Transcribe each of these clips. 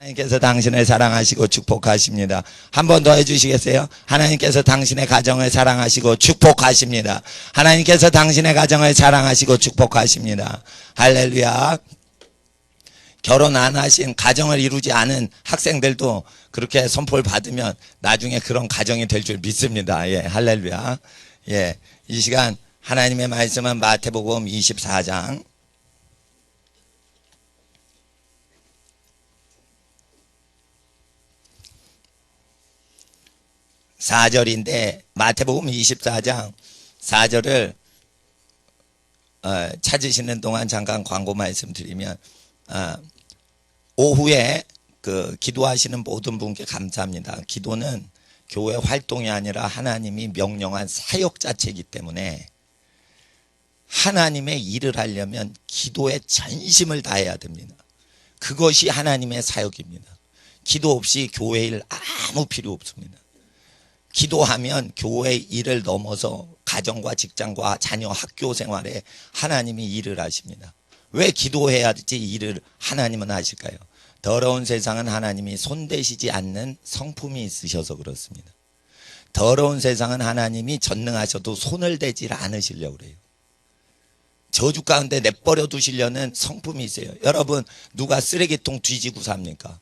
하나님께서 당신을 사랑하시고 축복하십니다. 한 번 더 해주시겠어요? 하나님께서 당신의 가정을 사랑하시고 축복하십니다. 하나님께서 당신의 가정을 사랑하시고 축복하십니다. 할렐루야. 결혼 안 하신, 가정을 이루지 않은 학생들도 그렇게 선포를 받으면 나중에 그런 가정이 될 줄 믿습니다. 예, 할렐루야. 예, 이 시간 하나님의 말씀은 마태복음 24장 4절인데, 마태복음 24장 4절을 찾으시는 동안 잠깐 광고 말씀드리면, 오후에 기도하시는 모든 분께 감사합니다. 기도는 교회 활동이 아니라 하나님이 명령한 사역 자체이기 때문에 하나님의 일을 하려면 기도에 전심을 다해야 됩니다. 그것이 하나님의 사역입니다. 기도 없이 교회 일 아무 필요 없습니다. 기도하면 교회 일을 넘어서 가정과 직장과 자녀 학교 생활에 하나님이 일을 하십니다. 왜 기도해야지 일을 하나님은 하실까요? 더러운 세상은 하나님이 손대시지 않는 성품이 있으셔서 그렇습니다. 더러운 세상은 하나님이 전능하셔도 손을 대지 않으시려고 그래요. 저주 가운데 내버려 두시려는 성품이 있어요. 여러분, 누가 쓰레기통 뒤지고 삽니까?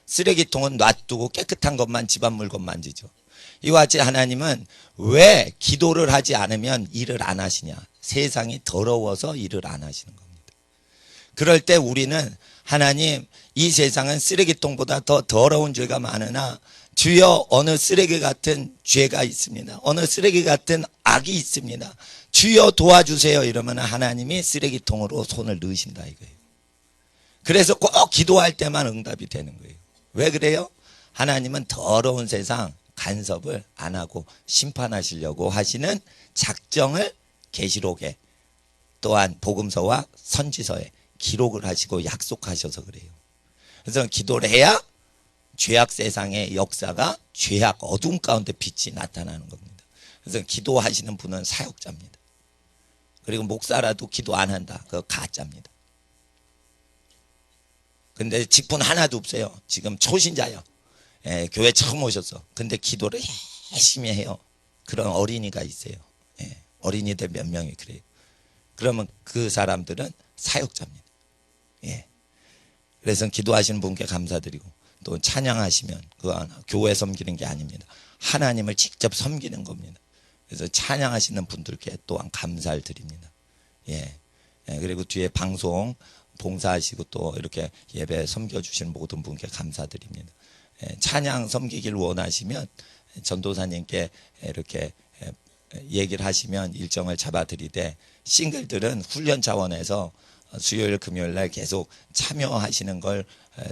쓰레기통은 놔두고 깨끗한 것만, 집안 물건 만지죠. 이와 같이 하나님은 왜 기도를 하지 않으면 일을 안 하시냐? 세상이 더러워서 일을 안 하시는 겁니다. 그럴 때 우리는 하나님, 이 세상은 쓰레기통보다 더 더러운 죄가 많으나 주여, 어느 쓰레기 같은 죄가 있습니다. 어느 쓰레기 같은 악이 있습니다. 주여 도와주세요. 이러면 하나님이 쓰레기통으로 손을 넣으신다 이거예요. 그래서 꼭 기도할 때만 응답이 되는 거예요. 왜 그래요? 하나님은 더러운 세상 간섭을 안 하고 심판하시려고 하시는 작정을 계시록에, 또한 복음서와 선지서에 기록을 하시고 약속하셔서 그래요. 그래서 기도를 해야 죄악 세상의 역사가 죄악 어둠 가운데 빛이 나타나는 겁니다. 그래서 기도하시는 분은 사역자입니다. 그리고 목사라도 기도 안 한다, 그거 가짜입니다. 근데 직분 하나도 없어요. 지금 초신자요. 예, 교회 처음 오셨어. 근데 기도를 열심히 해요. 그런 어린이가 있어요. 예, 어린이들 몇 명이 그래요. 그러면 그 사람들은 사역자입니다. 예. 그래서 기도하시는 분께 감사드리고, 또 찬양하시면 그거 교회 섬기는 게 아닙니다. 하나님을 직접 섬기는 겁니다. 그래서 찬양하시는 분들께 또한 감사를 드립니다. 예. 예, 그리고 뒤에 방송 봉사하시고 또 이렇게 예배 섬겨주시는 모든 분께 감사드립니다. 찬양 섬기길 원하시면 전도사님께 이렇게 얘기를 하시면 일정을 잡아드리되, 싱글들은 훈련 차원에서 수요일 금요일 날 계속 참여하시는 걸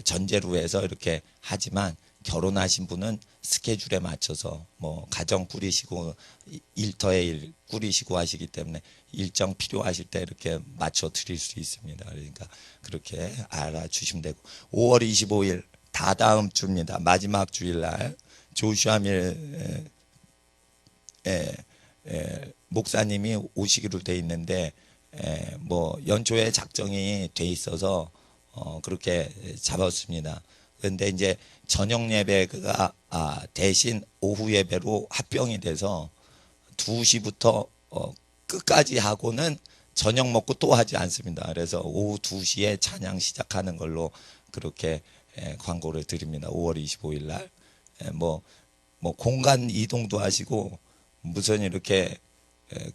전제로 해서 이렇게 하지만, 결혼하신 분은 스케줄에 맞춰서 뭐 가정 꾸리시고 일터에 일 꾸리시고 하시기 때문에 일정 필요하실 때 이렇게 맞춰 드릴 수 있습니다. 그러니까 그렇게 알아주시면 되고, 5월 25일 다다음 주입니다. 마지막 주일날 조슈아밀 목사님이 오시기로 돼 있는데, 뭐 연초에 작정이 돼 있어서 그렇게 잡았습니다. 그런데 이제 저녁 예배가 대신 오후 예배로 합병이 돼서 2시부터 끝까지 하고는 저녁 먹고 또 하지 않습니다. 그래서 오후 2시에 찬양 시작하는 걸로 그렇게 광고를 드립니다. 5월 25일 날. 뭐 공간 이동도 하시고 무슨 이렇게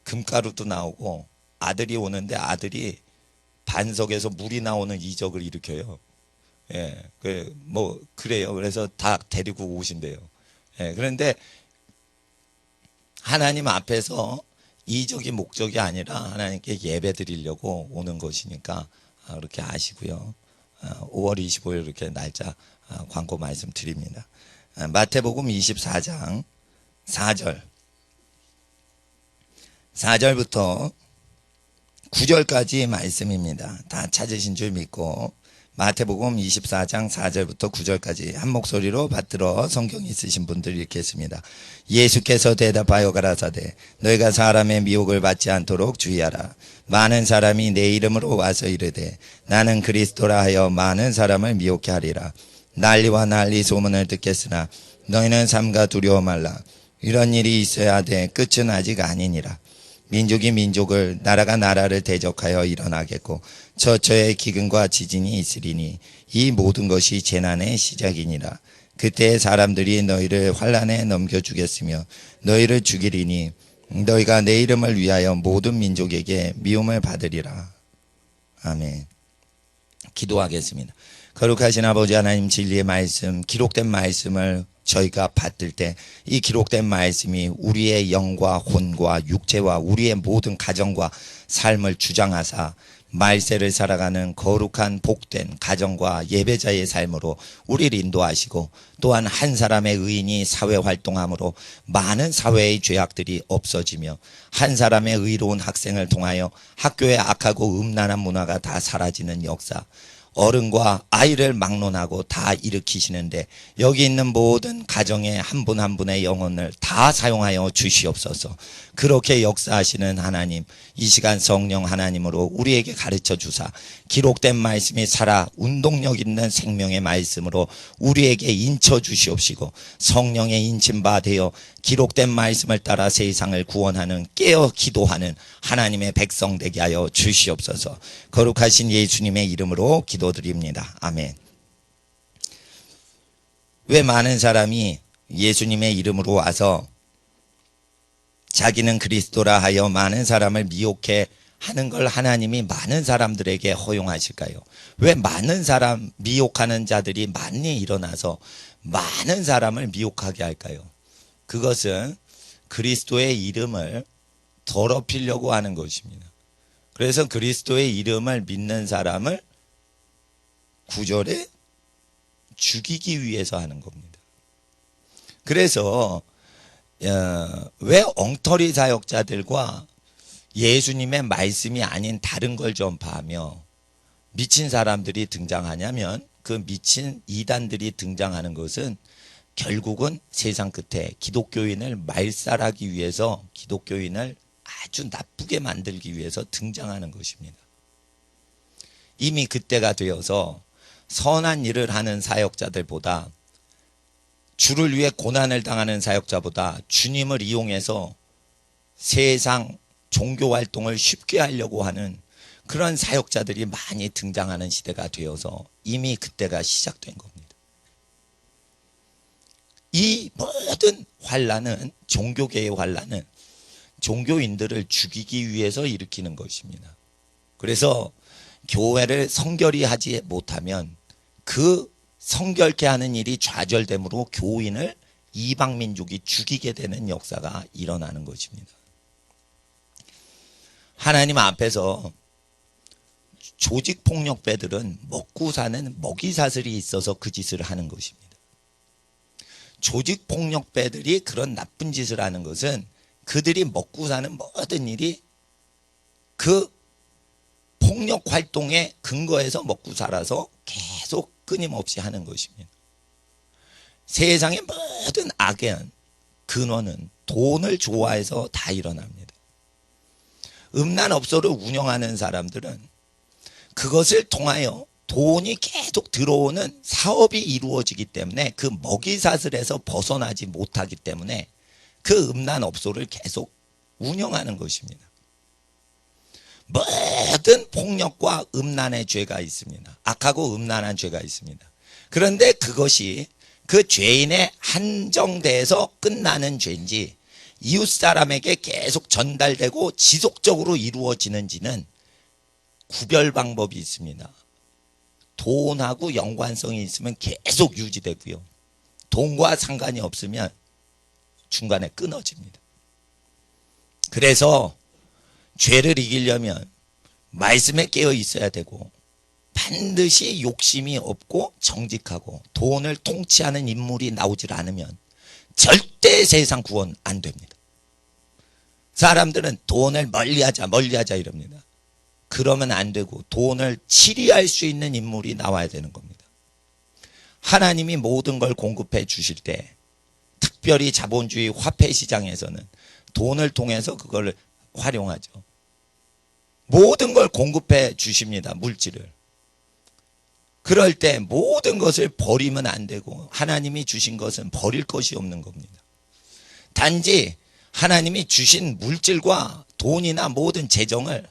금가루도 나오고, 아들이 오는데 아들이 반석에서 물이 나오는 이적을 일으켜요. 예, 뭐 그래요. 그래서 다 데리고 오신대요. 예, 그런데 하나님 앞에서 이적이 목적이 아니라 하나님께 예배 드리려고 오는 것이니까 그렇게 아시고요. 5월 25일 이렇게 날짜 광고 말씀드립니다. 마태복음 24장 4절부터 9절까지 말씀입니다. 다 찾으신 줄 믿고 마태복음 24장 4절부터 9절까지 한 목소리로 받들어 성경 있으신 분들 읽겠습니다. 예수께서 대답하여 가라사대 너희가 사람의 미혹을 받지 않도록 주의하라. 많은 사람이 내 이름으로 와서 이르되 나는 그리스도라 하여 많은 사람을 미혹케 하리라. 난리와 난리 소문을 듣겠으나 너희는 삼가 두려워 말라. 이런 일이 있어야 돼. 끝은 아직 아니니라. 민족이 민족을, 나라가 나라를 대적하여 일어나겠고 처처의 기근과 지진이 있으리니 이 모든 것이 재난의 시작이니라. 그때 사람들이 너희를 환난에 넘겨주겠으며 너희를 죽이리니 너희가 내 이름을 위하여 모든 민족에게 미움을 받으리라. 아멘. 기도하겠습니다. 거룩하신 아버지 하나님, 진리의 말씀, 기록된 말씀을 저희가 받들 때 이 기록된 말씀이 우리의 영과 혼과 육체와 우리의 모든 가정과 삶을 주장하사 말세를 살아가는 거룩한 복된 가정과 예배자의 삶으로 우리를 인도하시고, 또한 한 사람의 의인이 사회활동함으로 많은 사회의 죄악들이 없어지며 한 사람의 의로운 학생을 통하여 학교의 악하고 음란한 문화가 다 사라지는 역사, 어른과 아이를 막론하고 다 일으키시는데 여기 있는 모든 가정의 한 분 한 분의 영혼을 다 사용하여 주시옵소서. 그렇게 역사하시는 하나님, 이 시간 성령 하나님으로 우리에게 가르쳐 주사 기록된 말씀이 살아 운동력 있는 생명의 말씀으로 우리에게 인쳐 주시옵시고, 성령의 인침바 되어 기록된 말씀을 따라 세상을 구원하는 깨어 기도하는 하나님의 백성 되게 하여 주시옵소서. 거룩하신 예수님의 이름으로 기도드립니다. 아멘. 왜 많은 사람이 예수님의 이름으로 와서 자기는 그리스도라 하여 많은 사람을 미혹해 하는 걸 하나님이 많은 사람들에게 허용하실까요? 왜 많은 사람 미혹하는 자들이 많이 일어나서 많은 사람을 미혹하게 할까요? 그것은 그리스도의 이름을 더럽히려고 하는 것입니다. 그래서 그리스도의 이름을 믿는 사람을 구절에 죽이기 위해서 하는 겁니다. 그래서 왜 엉터리 사역자들과 예수님의 말씀이 아닌 다른 걸 전파하며 미친 사람들이 등장하냐면, 그 미친 이단들이 등장하는 것은 결국은 세상 끝에 기독교인을 말살하기 위해서, 기독교인을 아주 나쁘게 만들기 위해서 등장하는 것입니다. 이미 그때가 되어서 선한 일을 하는 사역자들보다, 주를 위해 고난을 당하는 사역자보다 주님을 이용해서 세상 종교 활동을 쉽게 하려고 하는 그런 사역자들이 많이 등장하는 시대가 되어서 이미 그때가 시작된 겁니다. 이 모든 환란은, 종교계의 환란은 종교인들을 죽이기 위해서 일으키는 것입니다. 그래서 교회를 성결히 하지 못하면 그 성결케 하는 일이 좌절됨으로 교인을 이방민족이 죽이게 되는 역사가 일어나는 것입니다. 하나님 앞에서 조직폭력배들은 먹고 사는 먹이사슬이 있어서 그 짓을 하는 것입니다. 조직폭력배들이 그런 나쁜 짓을 하는 것은 그들이 먹고 사는 모든 일이 그 폭력 활동의 근거에서 먹고 살아서 계속 끊임없이 하는 것입니다. 세상의 모든 악의 근원은 돈을 좋아해서 다 일어납니다. 음란업소를 운영하는 사람들은 그것을 통하여 돈이 계속 들어오는 사업이 이루어지기 때문에 그 먹이사슬에서 벗어나지 못하기 때문에 그 음란업소를 계속 운영하는 것입니다. 모든 폭력과 음란의 죄가 있습니다. 악하고 음란한 죄가 있습니다. 그런데 그것이 그 죄인의 한정돼서 끝나는 죄인지 이웃 사람에게 계속 전달되고 지속적으로 이루어지는지는 구별 방법이 있습니다. 돈하고 연관성이 있으면 계속 유지되고요. 돈과 상관이 없으면 중간에 끊어집니다. 그래서 죄를 이기려면 말씀에 깨어 있어야 되고, 반드시 욕심이 없고 정직하고 돈을 통치하는 인물이 나오질 않으면 절대 세상 구원 안 됩니다. 사람들은 돈을 멀리하자 이럽니다. 그러면 안 되고 돈을 치리할 수 있는 인물이 나와야 되는 겁니다. 하나님이 모든 걸 공급해 주실 때, 특별히 자본주의 화폐 시장에서는 돈을 통해서 그걸 활용하죠. 모든 걸 공급해 주십니다. 물질을. 그럴 때 모든 것을 버리면 안 되고 하나님이 주신 것은 버릴 것이 없는 겁니다. 단지 하나님이 주신 물질과 돈이나 모든 재정을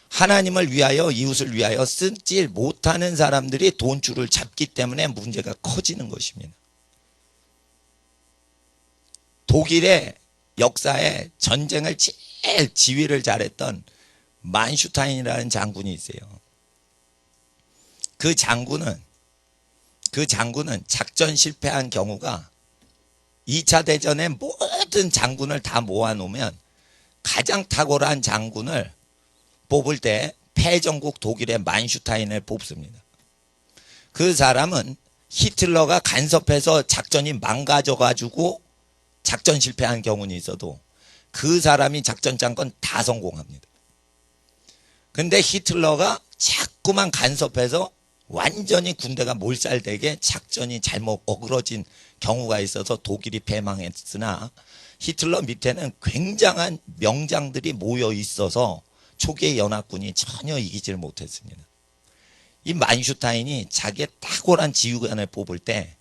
하나님을 위하여 이웃을 위하여 쓰지 못하는 사람들이 돈줄을 잡기 때문에 문제가 커지는 것입니다. 독일의 역사에 전쟁을 제일 지휘를 잘했던 만슈타인이라는 장군이 있어요. 그 장군은 작전 실패한 경우가 2차 대전에 모든 장군을 다 모아놓으면 가장 탁월한 장군을 뽑을 때 패전국 독일의 만슈타인을 뽑습니다. 그 사람은 히틀러가 간섭해서 작전이 망가져가지고 작전 실패한 경우는 있어도 그 사람이 작전 짠 건 다 성공합니다. 근데 히틀러가 자꾸만 간섭해서 완전히 군대가 몰살되게 작전이 잘못 어그러진 경우가 있어서 독일이 패망했으나 히틀러 밑에는 굉장한 명장들이 모여 있어서 초기의 연합군이 전혀 이기질 못했습니다. 이 만슈타인이 자기의 탁월한 지휘관을 뽑을 때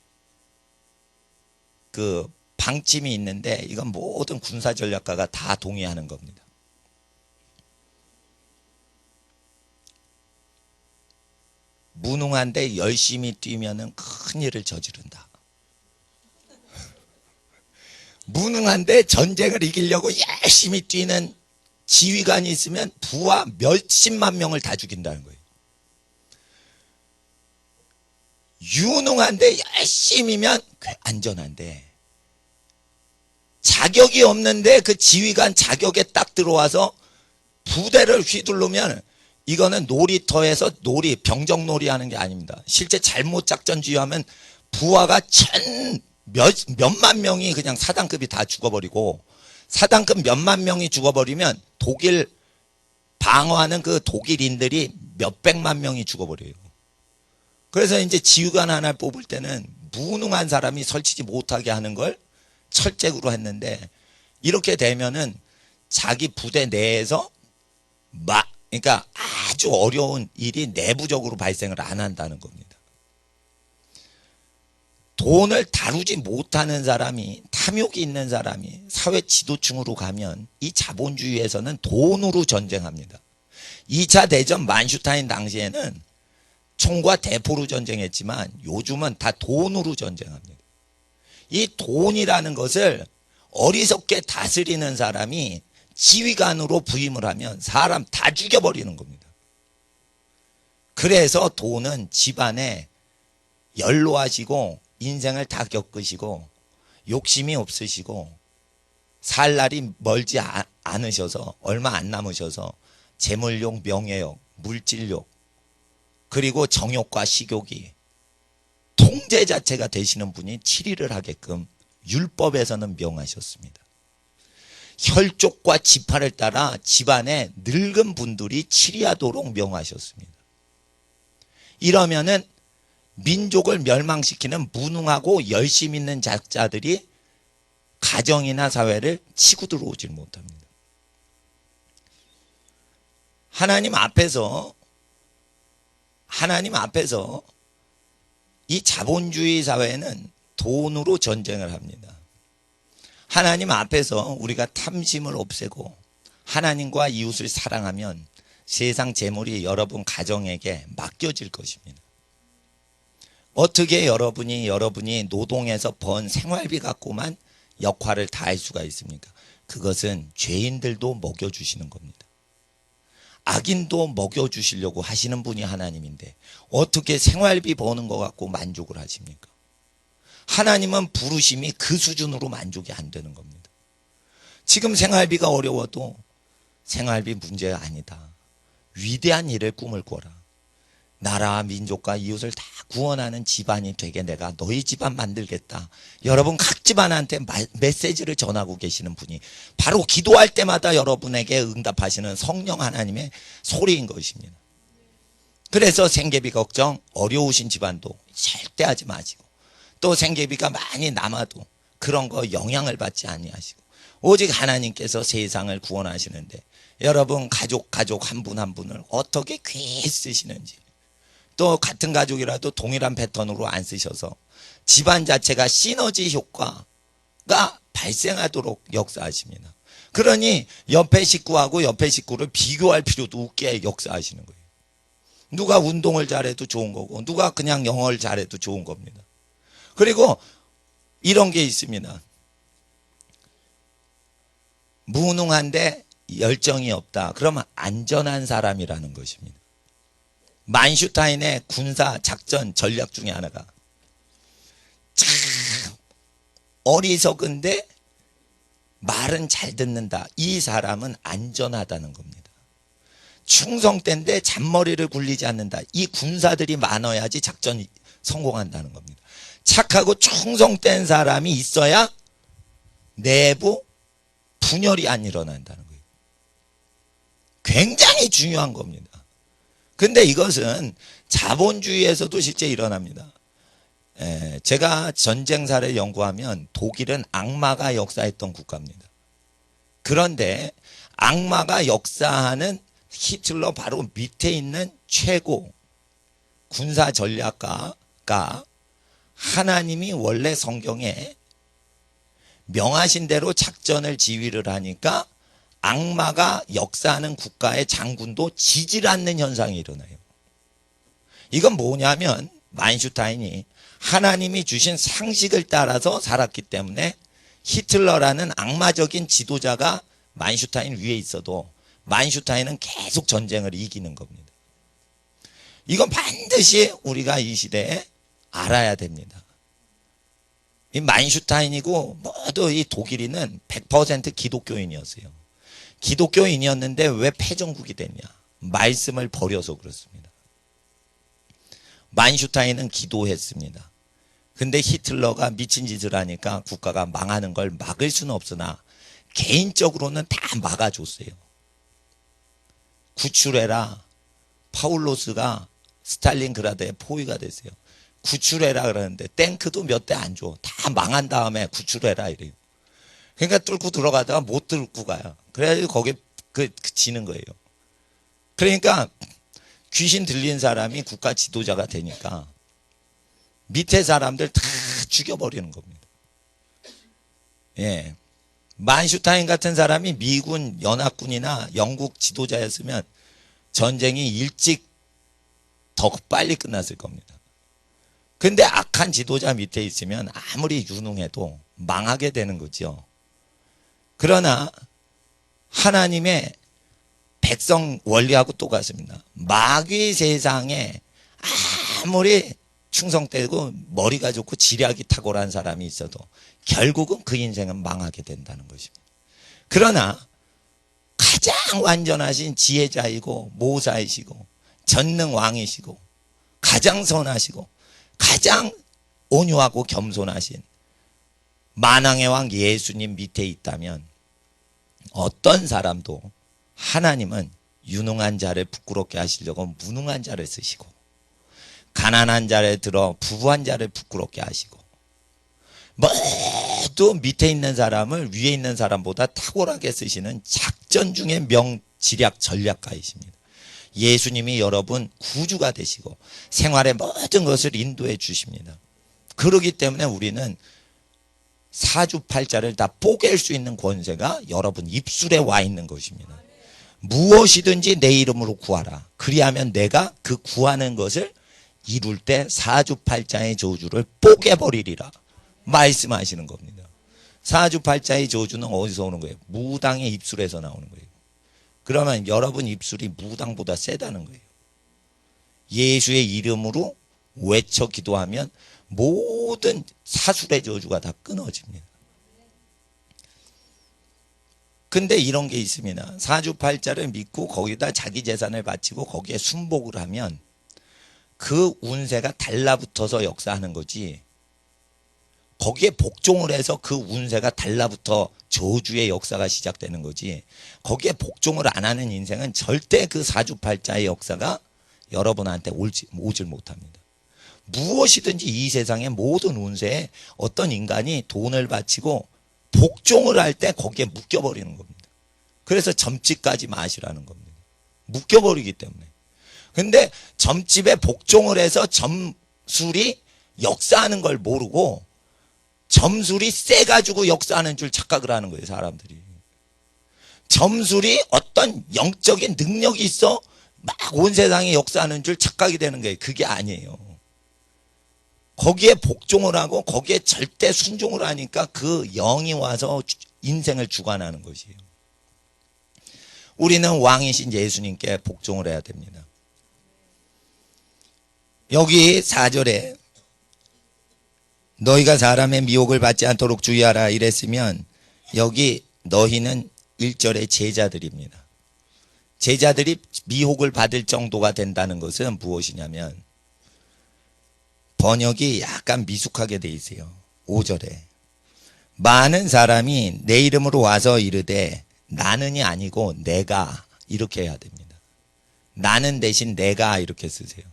그 방침이 있는데 이건 모든 군사전략가가 다 동의하는 겁니다. 무능한데 열심히 뛰면은 큰 일을 저지른다. 무능한데 전쟁을 이기려고 열심히 뛰는 지휘관이 있으면 부하 몇십만 명을 다 죽인다는 거예요. 유능한데 열심히면 안전한데 자격이 없는데 그 지휘관 자격에 딱 들어와서 부대를 휘두르면 이거는 놀이터에서 병정놀이 하는 게 아닙니다. 실제 잘못 작전 지휘하면 부하가 몇만 명이 그냥 사단급이 다 죽어버리고 사단급 몇만 명이 죽어버리면 독일 방어하는 그 독일인들이 몇백만 명이 죽어버려요. 그래서 이제 지휘관 하나 뽑을 때는 무능한 사람이 설치지 못하게 하는 걸 철책으로 했는데 이렇게 되면은 자기 부대 내에서 그러니까 아주 어려운 일이 내부적으로 발생을 안 한다는 겁니다. 돈을 다루지 못하는 사람이 탐욕이 있는 사람이 사회 지도층으로 가면 이 자본주의에서는 돈으로 전쟁합니다. 2차 대전 만슈타인 당시에는 총과 대포로 전쟁했지만 요즘은 다 돈으로 전쟁합니다. 이 돈이라는 것을 어리석게 다스리는 사람이 지휘관으로 부임을 하면 사람 다 죽여버리는 겁니다. 그래서 돈은 집안에 연로하시고 인생을 다 겪으시고 욕심이 없으시고 살 날이 멀지 않으셔서 얼마 안 남으셔서 재물욕, 명예욕, 물질욕 그리고 정욕과 식욕이 통제 자체가 되시는 분이 치리를 하게끔 율법에서는 명하셨습니다. 혈족과 지파를 따라 집안에 늙은 분들이 치리하도록 명하셨습니다. 이러면은 민족을 멸망시키는 무능하고 열심 있는 자들이 가정이나 사회를 치고 들어오질 못합니다. 하나님 앞에서 이 자본주의 사회는 돈으로 전쟁을 합니다. 하나님 앞에서 우리가 탐심을 없애고 하나님과 이웃을 사랑하면 세상 재물이 여러분 가정에게 맡겨질 것입니다. 어떻게 여러분이 노동해서 번 생활비 갖고만 역할을 다할 수가 있습니까? 그것은 죄인들도 먹여주시는 겁니다. 악인도 먹여주시려고 하시는 분이 하나님인데 어떻게 생활비 버는 거 갖고 만족을 하십니까? 하나님은 부르심이 그 수준으로 만족이 안 되는 겁니다. 지금 생활비가 어려워도 생활비 문제가 아니다. 위대한 일을 꿈을 꿔라. 나라와 민족과 이웃을 다 구원하는 집안이 되게 내가 너희 집안 만들겠다. 여러분 각 집안한테 메시지를 전하고 계시는 분이 바로 기도할 때마다 여러분에게 응답하시는 성령 하나님의 소리인 것입니다. 그래서 생계비 걱정 어려우신 집안도 절대 하지 마시고 또 생계비가 많이 남아도 그런 거 영향을 받지 아니하시고 오직 하나님께서 세상을 구원하시는데 여러분 가족 한 분 한 분을 어떻게 귀히 쓰시는지 또 같은 가족이라도 동일한 패턴으로 안 쓰셔서 집안 자체가 시너지 효과가 발생하도록 역사하십니다. 그러니 옆에 식구하고 옆에 식구를 비교할 필요도 없게 역사하시는 거예요. 누가 운동을 잘해도 좋은 거고 누가 그냥 영어를 잘해도 좋은 겁니다. 그리고 이런 게 있습니다. 무능한데 열정이 없다. 그러면 안전한 사람이라는 것입니다. 만슈타인의 군사 작전 전략 중에 하나가 참 어리석은데 말은 잘 듣는다. 이 사람은 안전하다는 겁니다. 충성된데 잔머리를 굴리지 않는다. 이 군사들이 많아야지 작전이 성공한다는 겁니다. 착하고 충성된 사람이 있어야 내부 분열이 안 일어난다는 거예요. 굉장히 중요한 겁니다. 근데 이것은 자본주의에서도 실제 일어납니다. 제가 전쟁사를 연구하면 독일은 악마가 역사했던 국가입니다. 그런데 악마가 역사하는 히틀러 바로 밑에 있는 최고 군사 전략가가 하나님이 원래 성경에 명하신 대로 작전을 지휘를 하니까 악마가 역사하는 국가의 장군도 지질 않는 현상이 일어나요. 이건 뭐냐면 만슈타인이 하나님이 주신 상식을 따라서 살았기 때문에 히틀러라는 악마적인 지도자가 만슈타인 위에 있어도 만슈타인은 계속 전쟁을 이기는 겁니다. 이건 반드시 우리가 이 시대에 알아야 됩니다. 이 만슈타인이고 모두 이 독일인은 100% 기독교인이었어요. 기독교인이었는데 왜 패전국이 됐냐? 말씀을 버려서 그렇습니다. 만슈타인은 기도했습니다. 근데 히틀러가 미친 짓을 하니까 국가가 망하는 걸 막을 수는 없으나 개인적으로는 다 막아줬어요. 구출해라. 파울로스가 스탈린그라드에 포위가 됐어요. 구출해라 그러는데 탱크도 몇 대 안 줘. 다 망한 다음에 구출해라 이래요. 그러니까 뚫고 들어가다가 못 뚫고 가요. 그래가지고 거기 지는 거예요. 그러니까 귀신 들린 사람이 국가 지도자가 되니까 밑에 사람들 다 죽여버리는 겁니다. 예. 만슈타인 같은 사람이 미군 연합군이나 영국 지도자였으면 전쟁이 일찍 더 빨리 끝났을 겁니다. 근데 악한 지도자 밑에 있으면 아무리 유능해도 망하게 되는 거죠. 그러나 하나님의 백성 원리하고 똑같습니다. 마귀 세상에 아무리 충성되고 머리가 좋고 지략이 탁월한 사람이 있어도 결국은 그 인생은 망하게 된다는 것입니다. 그러나 가장 완전하신 지혜자이고 모사이시고 전능왕이시고 가장 선하시고 가장 온유하고 겸손하신 만왕의 왕 예수님 밑에 있다면 어떤 사람도 하나님은 유능한 자를 부끄럽게 하시려고 무능한 자를 쓰시고 가난한 자를 들어 부부한 자를 부끄럽게 하시고 모두 밑에 있는 사람을 위에 있는 사람보다 탁월하게 쓰시는 작전 중의 명지략 전략가이십니다. 예수님이 여러분 구주가 되시고 생활의 모든 것을 인도해 주십니다. 그렇기 때문에 우리는 사주팔자를 다 뽀갤 수 있는 권세가 여러분 입술에 와 있는 것입니다. 무엇이든지 내 이름으로 구하라. 그리하면 내가 그 구하는 것을 이룰 때 사주팔자의 저주를 뽀개버리리라 말씀하시는 겁니다. 사주팔자의 저주는 어디서 오는 거예요? 무당의 입술에서 나오는 거예요. 그러면 여러분 입술이 무당보다 세다는 거예요. 예수의 이름으로 외쳐 기도하면 모든 사술의 저주가 다 끊어집니다. 근데 이런 게 있습니다. 사주팔자를 믿고 거기다 자기 재산을 바치고 거기에 순복을 하면 그 운세가 달라붙어서 역사하는 거지, 거기에 복종을 해서 그 운세가 달라붙어 저주의 역사가 시작되는 거지, 거기에 복종을 안 하는 인생은 절대 그 사주팔자의 역사가 여러분한테 오질 못합니다. 무엇이든지 이 세상의 모든 운세에 어떤 인간이 돈을 바치고 복종을 할 때 거기에 묶여버리는 겁니다. 그래서 점집까지 마시라는 겁니다. 묶여버리기 때문에. 근데 점집에 복종을 해서 점술이 역사하는 걸 모르고 점술이 세가지고 역사하는 줄 착각을 하는 거예요, 사람들이. 점술이 어떤 영적인 능력이 있어 막 온 세상에 역사하는 줄 착각이 되는 거예요. 그게 아니에요. 거기에 복종을 하고 거기에 절대 순종을 하니까 그 영이 와서 인생을 주관하는 것이에요. 우리는 왕이신 예수님께 복종을 해야 됩니다. 여기 4절에 너희가 사람의 미혹을 받지 않도록 주의하라 이랬으면, 여기 너희는 1절의 제자들입니다. 제자들이 미혹을 받을 정도가 된다는 것은 무엇이냐면, 번역이 약간 미숙하게 돼 있어요. 5절에 많은 사람이 내 이름으로 와서 이르되 나는이 아니고 내가, 이렇게 해야 됩니다. 나는 대신 내가, 이렇게 쓰세요.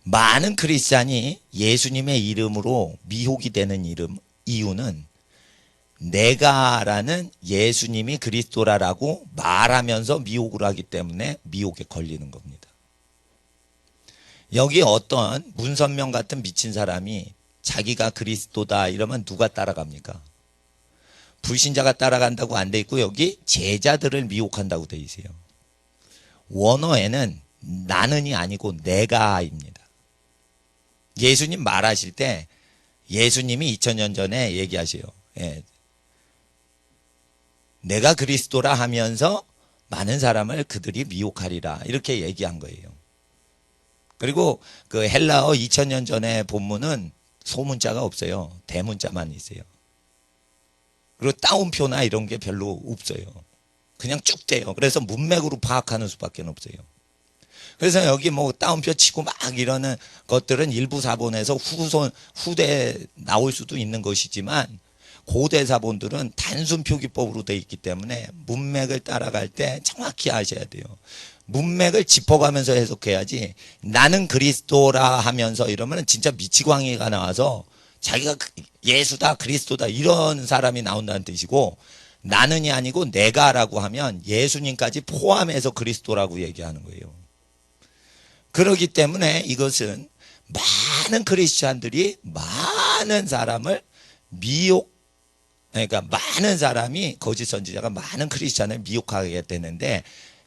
많은 크리스찬이 예수님의 이름으로 미혹이 되는 이유는 내가라는 예수님이 그리스도라고 말하면서 미혹을 하기 때문에 미혹에 걸리는 겁니다. 여기 어떤 문선명 같은 미친 사람이 자기가 그리스도다 이러면 누가 따라갑니까? 불신자가 따라간다고 안 돼 있고, 여기 제자들을 미혹한다고 돼 있어요. 원어에는 나는이 아니고 내가입니다. 예수님 말하실 때 예수님이 2000년 전에 얘기하세요. 예. 내가 그리스도라 하면서 많은 사람을 그들이 미혹하리라, 이렇게 얘기한 거예요. 그리고 그 헬라어 2000년 전에 본문은 소문자가 없어요. 대문자만 있어요. 그리고 따옴표나 이런 게 별로 없어요. 그냥 쭉 돼요. 그래서 문맥으로 파악하는 수밖에 없어요. 그래서 여기 뭐 따옴표 치고 막 이러는 것들은 일부 사본에서 후대에 나올 수도 있는 것이지만, 고대 사본들은 단순 표기법으로 되어 있기 때문에 문맥을 따라갈 때 정확히 아셔야 돼요. 문맥을 짚어가면서 해석해야지, 나는 그리스도라 하면서 이러면 진짜 미치광이가 나와서 자기가 예수다 그리스도다 이런 사람이 나온다는 뜻이고, 나는이 아니고 내가라고 하면 예수님까지 포함해서 그리스도라고 얘기하는 거예요. 그렇기 때문에 이것은 많은 크리스찬들이 많은 사람을 그러니까 많은 사람이, 거짓 선지자가 많은 크리스찬을 미혹하게 되는데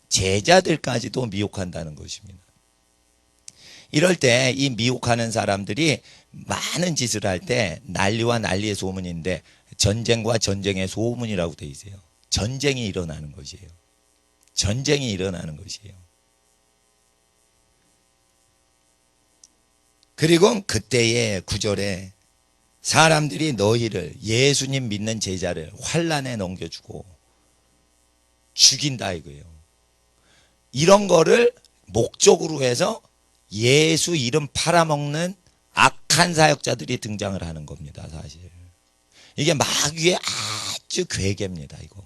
제자들까지도 미혹한다는 것입니다. 이럴 때 이 미혹하는 사람들이 많은 짓을 할 때 난리와 난리의 소문인데, 전쟁과 전쟁의 소문이라고 돼 있어요. 전쟁이 일어나는 것이에요. 전쟁이 일어나는 것이에요. 그리고 그때의 9절에 사람들이 너희를, 예수님 믿는 제자를 환난에 넘겨주고 죽인다 이거예요. 이런 거를 목적으로 해서 예수 이름 팔아먹는 악한 사역자들이 등장을 하는 겁니다. 사실 이게 마귀의 아주 괴계입니다. 이거.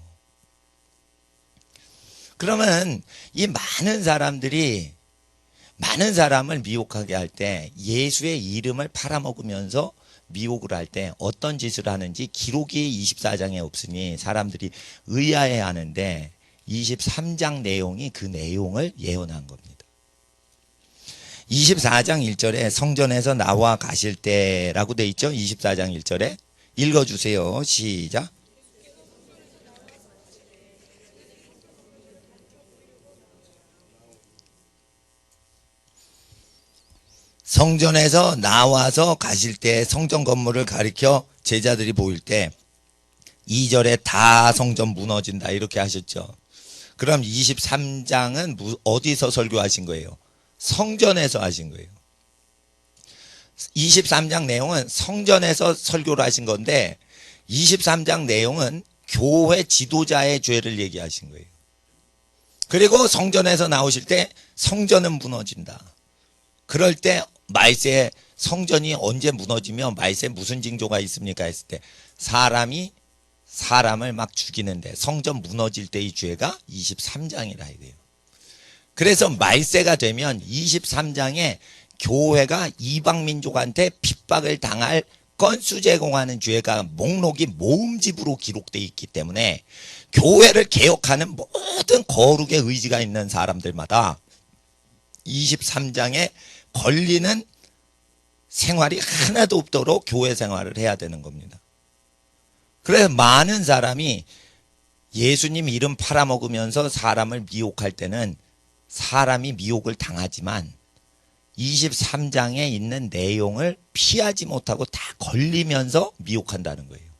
그러면 이 많은 사람들이 많은 사람을 미혹하게 할 때, 예수의 이름을 팔아먹으면서 미혹을 할 때 어떤 짓을 하는지 기록이 24장에 없으니 사람들이 의아해 하는데, 23장 내용이 그 내용을 예언한 겁니다. 24장 1절에 성전에서 나와 가실 때라고 돼 있죠. 24장 1절에 읽어주세요. 시작. 성전에서 나와서 가실 때, 성전 건물을 가리켜 제자들이 보일 때 2절에 다 성전 무너진다 이렇게 하셨죠. 그럼 23장은 어디서 설교하신 거예요? 성전에서 하신 거예요. 23장 내용은 성전에서 설교를 하신 건데, 23장 내용은 교회 지도자의 죄를 얘기하신 거예요. 그리고 성전에서 나오실 때 성전은 무너진다. 그럴 때 말세, 성전이 언제 무너지며 말세 무슨 징조가 있습니까 했을 때, 사람이 사람을 막 죽이는데 성전 무너질 때의 죄가 23장이라 이거예요. 그래서 말세가 되면 23장에 교회가 이방민족한테 핍박을 당할 건수 제공하는 죄가 목록이 모음집으로 기록되어 있기 때문에, 교회를 개혁하는 모든 거룩의 의지가 있는 사람들마다 23장에 걸리는 생활이 하나도 없도록 교회 생활을 해야 되는 겁니다. 그래서 많은 사람이 예수님 이름 팔아먹으면서 사람을 미혹할 때는 사람이 미혹을 당하지만 23장에 있는 내용을 피하지 못하고 다 걸리면서 미혹한다는 거예요.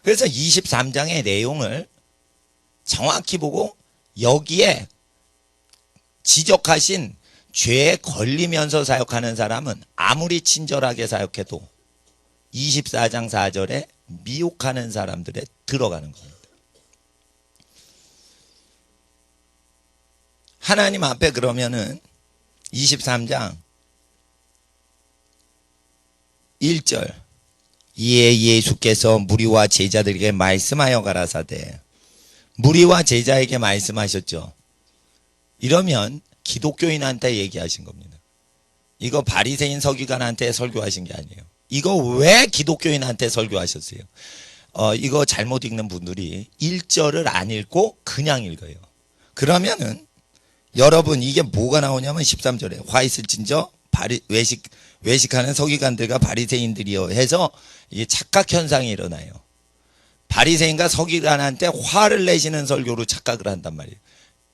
그래서 23장의 내용을 정확히 보고 여기에 지적하신 죄에 걸리면서 사역하는 사람은 아무리 친절하게 사역해도 24장 4절에 미혹하는 사람들에 들어가는 겁니다. 하나님 앞에 그러면은 23장 1절 이에 예수께서 무리와 제자들에게 말씀하여 가라사대. 무리와 제자에게 말씀하셨죠. 이러면 기독교인한테 얘기하신 겁니다. 이거 바리새인 서기관한테 설교하신 게 아니에요. 이거 왜 기독교인한테 설교하셨어요? 이거 잘못 읽는 분들이 1절을 안 읽고 그냥 읽어요. 그러면은 여러분 이게 뭐가 나오냐면 13절에 화 있을진저 외식하는 서기관들과 바리새인들이여 해서 이게 착각 현상이 일어나요. 바리새인과 서기관한테 화를 내시는 설교로 착각을 한단 말이에요.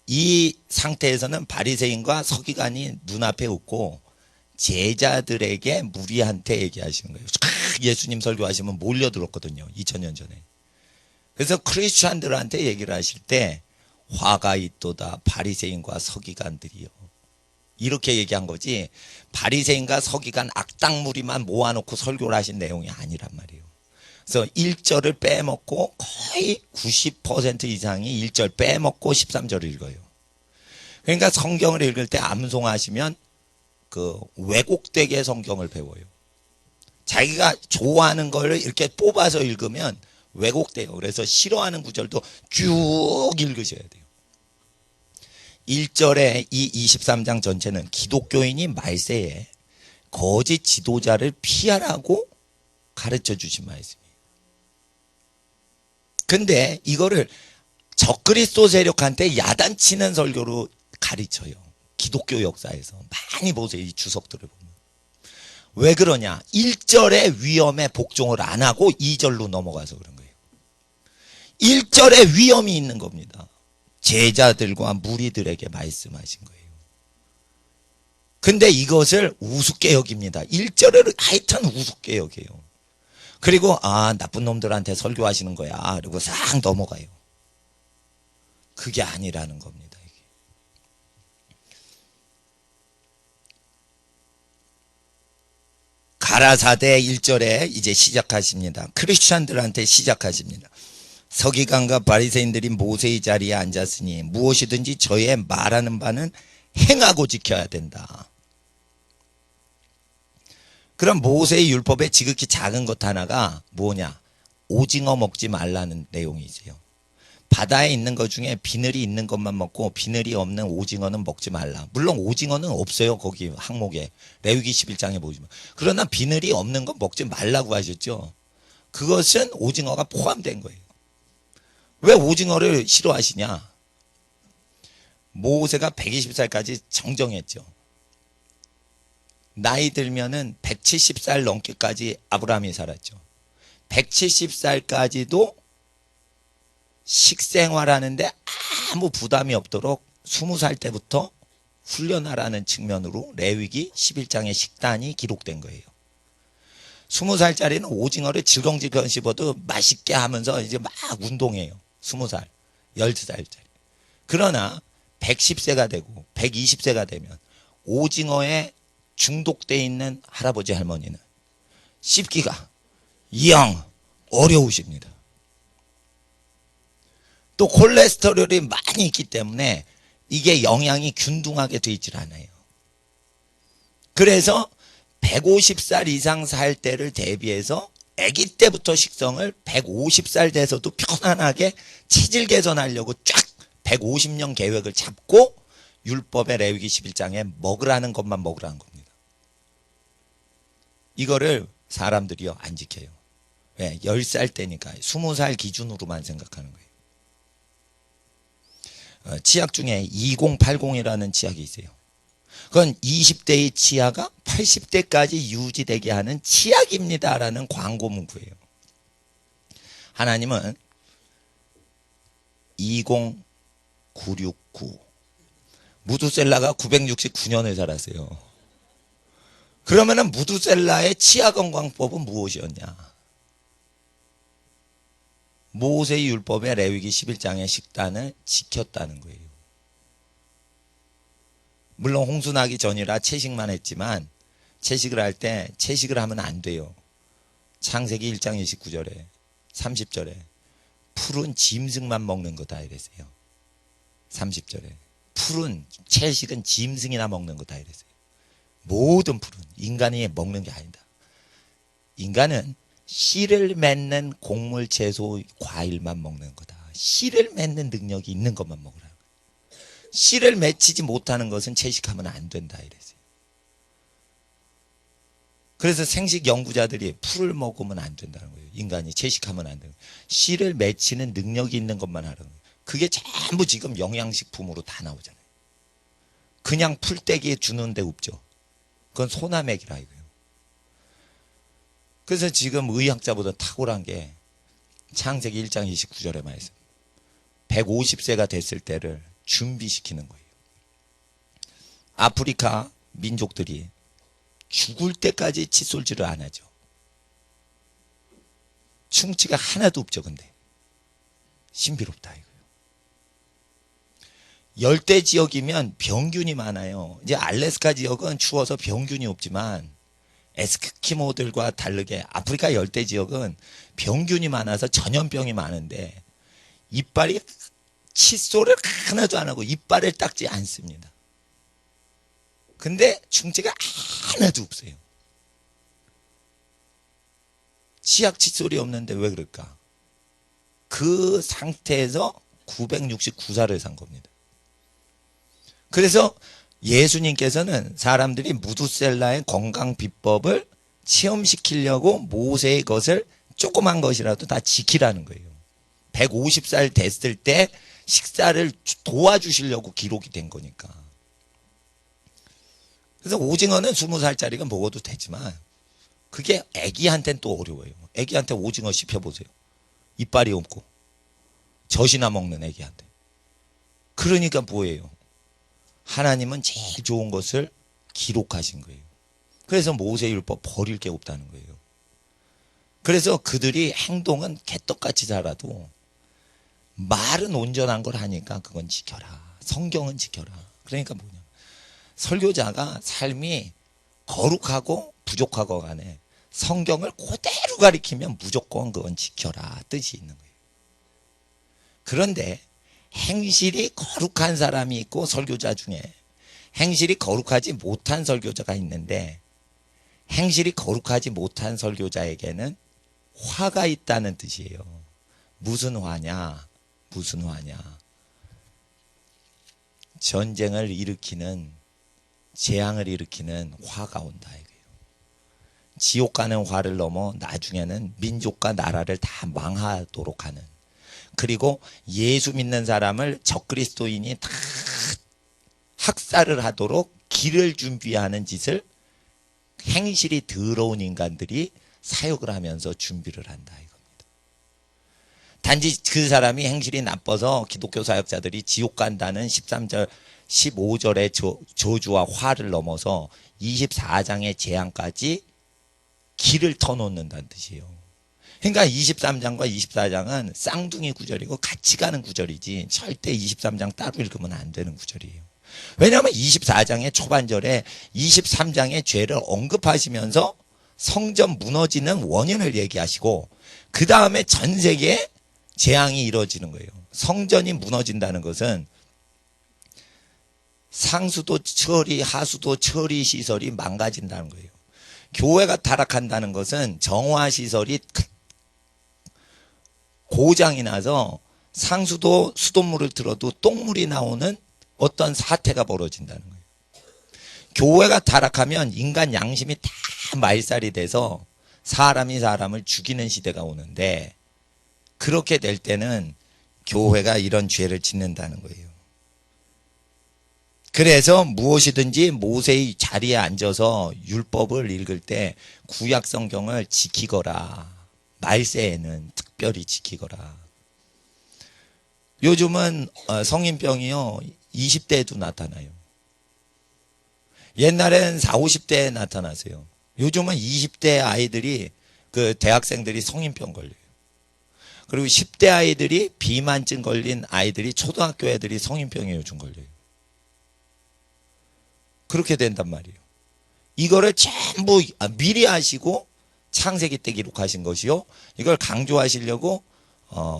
이 상태에서는 바리새인과 서기관이 눈앞에 없고 제자들에게 무리한테 얘기하시는 거예요. 예수님 설교하시면 몰려들었거든요. 2000년 전에. 그래서 크리스찬들한테 얘기를 하실 때 화가 있도다 바리새인과 서기관들이요. 이렇게 얘기한 거지 바리새인과 서기관 악당무리만 모아놓고 설교를 하신 내용이 아니란 말이에요. 그래서 1절을 빼먹고 거의 90% 이상이 1절 빼먹고 13절을 읽어요. 그러니까 성경을 읽을 때 암송하시면 그 왜곡되게 성경을 배워요. 자기가 좋아하는 걸 이렇게 뽑아서 읽으면 왜곡돼요. 그래서 싫어하는 구절도 쭉 읽으셔야 돼요. 1절에 이 23장 전체는 기독교인이 말세에 거짓 지도자를 피하라고 가르쳐 주신 말씀이에요. 근데 이거를 적그리스도 세력한테 야단치는 설교로 가르쳐요. 기독교 역사에서 많이 보세요. 이 주석들을 보면. 왜 그러냐? 1절의 위험에 복종을 안 하고 2절로 넘어가서 그런 거예요. 1절에 위험이 있는 겁니다. 제자들과 무리들에게 말씀하신 거예요. 근데 이것을 우습게 여깁니다. 1절을 하여튼 우습게 여겨요. 그리고 나쁜 놈들한테 설교하시는 거야. 그리고 싹 넘어가요. 그게 아니라는 겁니다. 이게. 가라사대 1절에 이제 시작하십니다. 크리스찬들한테 시작하십니다. 서기관과 바리새인들이 모세의 자리에 앉았으니 무엇이든지 저의 말하는 바는 행하고 지켜야 된다. 그럼 모세의 율법에 지극히 작은 것 하나가 뭐냐? 오징어 먹지 말라는 내용이 있어요. 바다에 있는 것 중에 비늘이 있는 것만 먹고 비늘이 없는 오징어는 먹지 말라. 물론 오징어는 없어요. 거기 항목에. 레위기 11장에 보시면. 그러나 비늘이 없는 건 먹지 말라고 하셨죠. 그것은 오징어가 포함된 거예요. 왜 오징어를 싫어하시냐? 모세가 120살까지 정정했죠. 나이 들면은 170살 넘게까지 아브라함이 살았죠. 170살까지도 식생활하는데 아무 부담이 없도록 20살 때부터 훈련하라는 측면으로 레위기 11장의 식단이 기록된 거예요. 20살짜리는 오징어를 질겅질겅 씹어도 맛있게 하면서 이제 막 운동해요. 20살, 12살짜리. 그러나 110세가 되고 120세가 되면 오징어에 중독되어 있는 할아버지 할머니는 씹기가 영 어려우십니다. 또 콜레스테롤이 많이 있기 때문에 이게 영양이 균등하게 되어 있질 않아요. 그래서 150살 이상 살 때를 대비해서 아기 때부터 식성을 150살 돼서도 편안하게 체질 개선하려고 쫙 150년 계획을 잡고 율법의 레위기 11장에 먹으라는 것만 먹으라는 겁니다. 이거를 사람들이요 안 지켜요. 왜? 10살 때니까 20살 기준으로만 생각하는 거예요. 치약 중에 2080이라는 치약이 있어요. 그건 20대의 치아가 80대까지 유지되게 하는 치약입니다라는 광고 문구예요. 하나님은 20969 무두셀라가 969년을 살았어요. 그러면은 무두셀라의 치아 건강법은 무엇이었냐? 모세의 율법의 레위기 11장의 식단을 지켰다는 거예요. 물론 홍수 나기 전이라 채식만 했지만 채식을 할 때 채식을 하면 안 돼요. 창세기 1장 29절에 30절에 풀은 짐승만 먹는 거다 이랬어요. 30절에 풀은 채식은 짐승이나 먹는 거다 이랬어요. 모든 풀은 인간이 먹는 게 아니다. 인간은 씨를 맺는 곡물, 채소, 과일만 먹는 거다. 씨를 맺는 능력이 있는 것만 먹으라. 씨를 맺히지 못하는 것은 채식하면 안 된다 이랬어요. 그래서 생식 연구자들이 풀을 먹으면 안 된다는 거예요. 인간이 채식하면 안 되는 거예요. 씨를 맺히는 능력이 있는 것만 하라는 거예요. 그게 전부 지금 영양식품으로 다 나오잖아요. 그냥 풀떼기에 주는 데 없죠. 그건 소나맥이라 이거예요. 그래서 지금 의학자보다 탁월한 게 창세기 1장 29절에 말씀. 150세가 됐을 때를 준비시키는 거예요. 아프리카 민족들이 죽을 때까지 칫솔질을 안 하죠. 충치가 하나도 없죠. 근데 신비롭다 이거예요. 열대 지역이면 병균이 많아요. 이제 알래스카 지역은 추워서 병균이 없지만 에스키모들과 다르게 아프리카 열대 지역은 병균이 많아서 전염병이 많은데 이빨이 칫솔을 하나도 안 하고 이빨을 닦지 않습니다. 근데 충치가 하나도 없어요. 치약 칫솔이 없는데 왜 그럴까? 그 상태에서 969살을 산 겁니다. 그래서 예수님께서는 사람들이 무두셀라의 건강 비법을 체험시키려고 모세의 것을 조그만 것이라도 다 지키라는 거예요. 150살 됐을 때 식사를 도와주시려고 기록이 된 거니까. 그래서 오징어는 20살짜리가 먹어도 되지만 그게 애기한테는 또 어려워요. 애기한테 오징어 씹혀보세요. 이빨이 없고 젖이나 먹는 애기한테. 그러니까 뭐예요? 하나님은 제일 좋은 것을 기록하신 거예요. 그래서 모세율법 버릴 게 없다는 거예요. 그래서 그들이 행동은 개떡같이 살아도 말은 온전한 걸 하니까 그건 지켜라. 성경은 지켜라. 그러니까 뭐냐? 설교자가 삶이 거룩하고 부족하고 간에 성경을 그대로 가리키면 무조건 그건 지켜라 뜻이 있는 거예요. 그런데 행실이 거룩한 사람이 있고 설교자 중에 행실이 거룩하지 못한 설교자가 있는데 행실이 거룩하지 못한 설교자에게는 화가 있다는 뜻이에요. 무슨 화냐? 무슨 화냐? 전쟁을 일으키는 재앙을 일으키는 화가 온다 이거예요. 지옥 가는 화를 넘어 나중에는 민족과 나라를 다 망하도록 하는, 그리고 예수 믿는 사람을 적그리스도인이 다 학살을 하도록 길을 준비하는 짓을 행실이 더러운 인간들이 사역을 하면서 준비를 한다 이겁니다. 단지 그 사람이 행실이 나빠서 기독교 사역자들이 지옥 간다는 13절 15절의 저주와 화를 넘어서 24장의 재앙까지 길을 터놓는다는 뜻이에요. 그러니까 23장과 24장은 쌍둥이 구절이고 같이 가는 구절이지 절대 23장 따로 읽으면 안 되는 구절이에요. 왜냐하면 24장의 초반절에 23장의 죄를 언급하시면서 성전 무너지는 원인을 얘기하시고 그 다음에 전 세계에 재앙이 이루어지는 거예요. 성전이 무너진다는 것은 상수도 처리, 하수도 처리 시설이 망가진다는 거예요. 교회가 타락한다는 것은 정화 시설이 고장이 나서 상수도 수돗물을 틀어도 똥물이 나오는 어떤 사태가 벌어진다는 거예요. 교회가 타락하면 인간 양심이 다 말살이 돼서 사람이 사람을 죽이는 시대가 오는데, 그렇게 될 때는 교회가 이런 죄를 짓는다는 거예요. 그래서 무엇이든지 모세의 자리에 앉아서 율법을 읽을 때 구약 성경을 지키거라. 말세에는 특별히 지키거라. 요즘은 성인병이요 20대에도 나타나요. 옛날엔 40, 50대에 나타나세요. 요즘은 20대 아이들이 그 대학생들이 성인병 걸려요. 그리고 10대 아이들이 비만증 걸린 아이들이 초등학교 애들이 성인병에 요즘 걸려요. 그렇게 된단 말이에요. 이거를 전부 미리 하시고 창세기 때 기록하신 것이요. 이걸 강조하시려고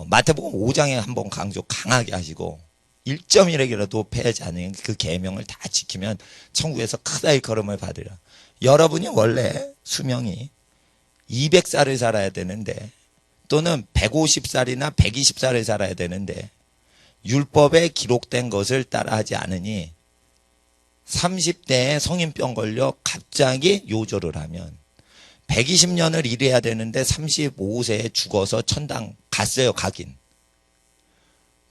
마태복음 5장에 한번 강조 강하게 하시고 1.1핵이라도 패하지 않은 그 계명을 다 지키면 천국에서 크다 일컬음을 받으라. 여러분이 원래 수명이 200살을 살아야 되는데 또는 150살이나 120살을 살아야 되는데 율법에 기록된 것을 따라하지 않으니 30대에 성인병 걸려 갑자기 요절을 하면 120년을 일해야 되는데 35세에 죽어서 천당 갔어요. 가긴.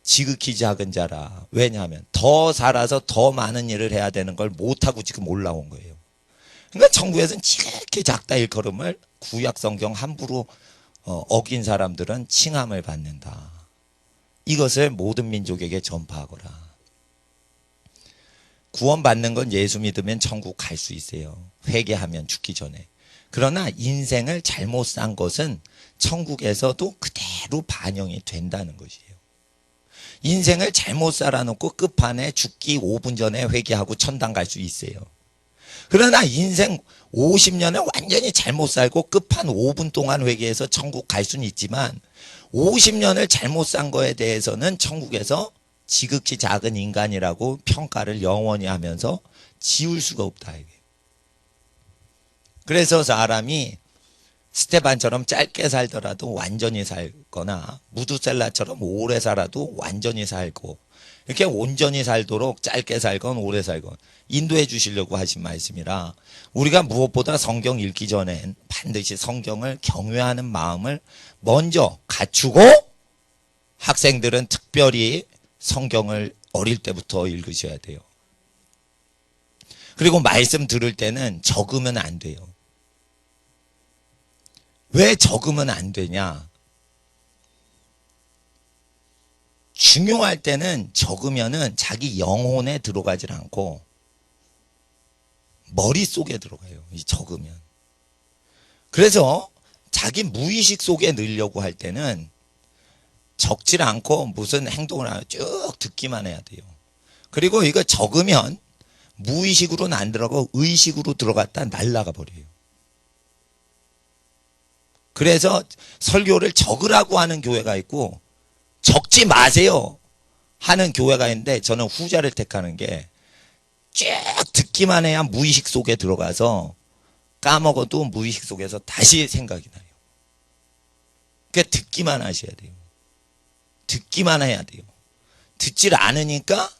지극히 작은 자라. 왜냐하면 더 살아서 더 많은 일을 해야 되는 걸 못하고 지금 올라온 거예요. 그러니까 천국에서는 지극히 작다 일컬음을 구약 성경 함부로 어긴 사람들은 칭함을 받는다. 이것을 모든 민족에게 전파하거라. 구원받는 건 예수 믿으면 천국 갈 수 있어요. 회개하면 죽기 전에. 그러나 인생을 잘못 산 것은 천국에서도 그대로 반영이 된다는 것이에요. 인생을 잘못 살아놓고 끝판에 죽기 5분 전에 회개하고 천당 갈 수 있어요. 그러나 인생 50년을 완전히 잘못 살고 끝판 5분 동안 회개해서 천국 갈 수는 있지만 50년을 잘못 산 거에 대해서는 천국에서 지극히 작은 인간이라고 평가를 영원히 하면서 지울 수가 없다. 그래서 사람이 스테반처럼 짧게 살더라도 완전히 살거나 무두셀라처럼 오래 살아도 완전히 살고 이렇게 온전히 살도록 짧게 살건 오래 살건 인도해 주시려고 하신 말씀이라 우리가 무엇보다 성경 읽기 전엔 반드시 성경을 경외하는 마음을 먼저 갖추고 학생들은 특별히 성경을 어릴 때부터 읽으셔야 돼요. 그리고 말씀 들을 때는 적으면 안 돼요. 왜 적으면 안 되냐? 중요할 때는 적으면은 자기 영혼에 들어가질 않고 머릿속에 들어가요. 이 적으면. 그래서 자기 무의식 속에 넣으려고 할 때는 적질 않고 무슨 행동을 하면 쭉 듣기만 해야 돼요. 그리고 이거 적으면 무의식으로는 안 들어가고 의식으로 들어갔다 날아가 버려요. 그래서 설교를 적으라고 하는 교회가 있고 적지 마세요 하는 교회가 있는데 저는 후자를 택하는 게 쭉 듣기만 해야 무의식 속에 들어가서 까먹어도 무의식 속에서 다시 생각이 나요. 그러니까 듣기만 하셔야 돼요. 듣기만 해야 돼요. 듣질 않으니까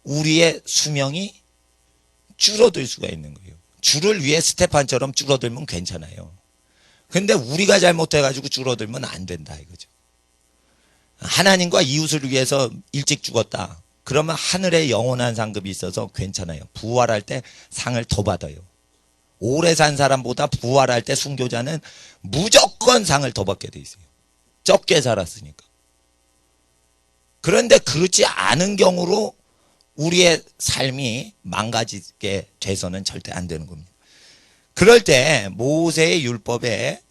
우리의 수명이 줄어들 수가 있는 거예요. 줄을 위해 스테판처럼 줄어들면 괜찮아요. 근데 우리가 잘못해가지고 줄어들면 안 된다 이거죠. 하나님과 이웃을 위해서 일찍 죽었다. 그러면 하늘에 영원한 상급이 있어서 괜찮아요. 부활할 때 상을 더 받아요. 오래 산 사람보다 부활할 때 순교자는 무조건 상을 더 받게 돼 있어요. 적게 살았으니까. 그런데 그렇지 않은 경우로 우리의 삶이 망가지게 돼서는 절대 안 되는 겁니다. 그럴 때 모세의 율법에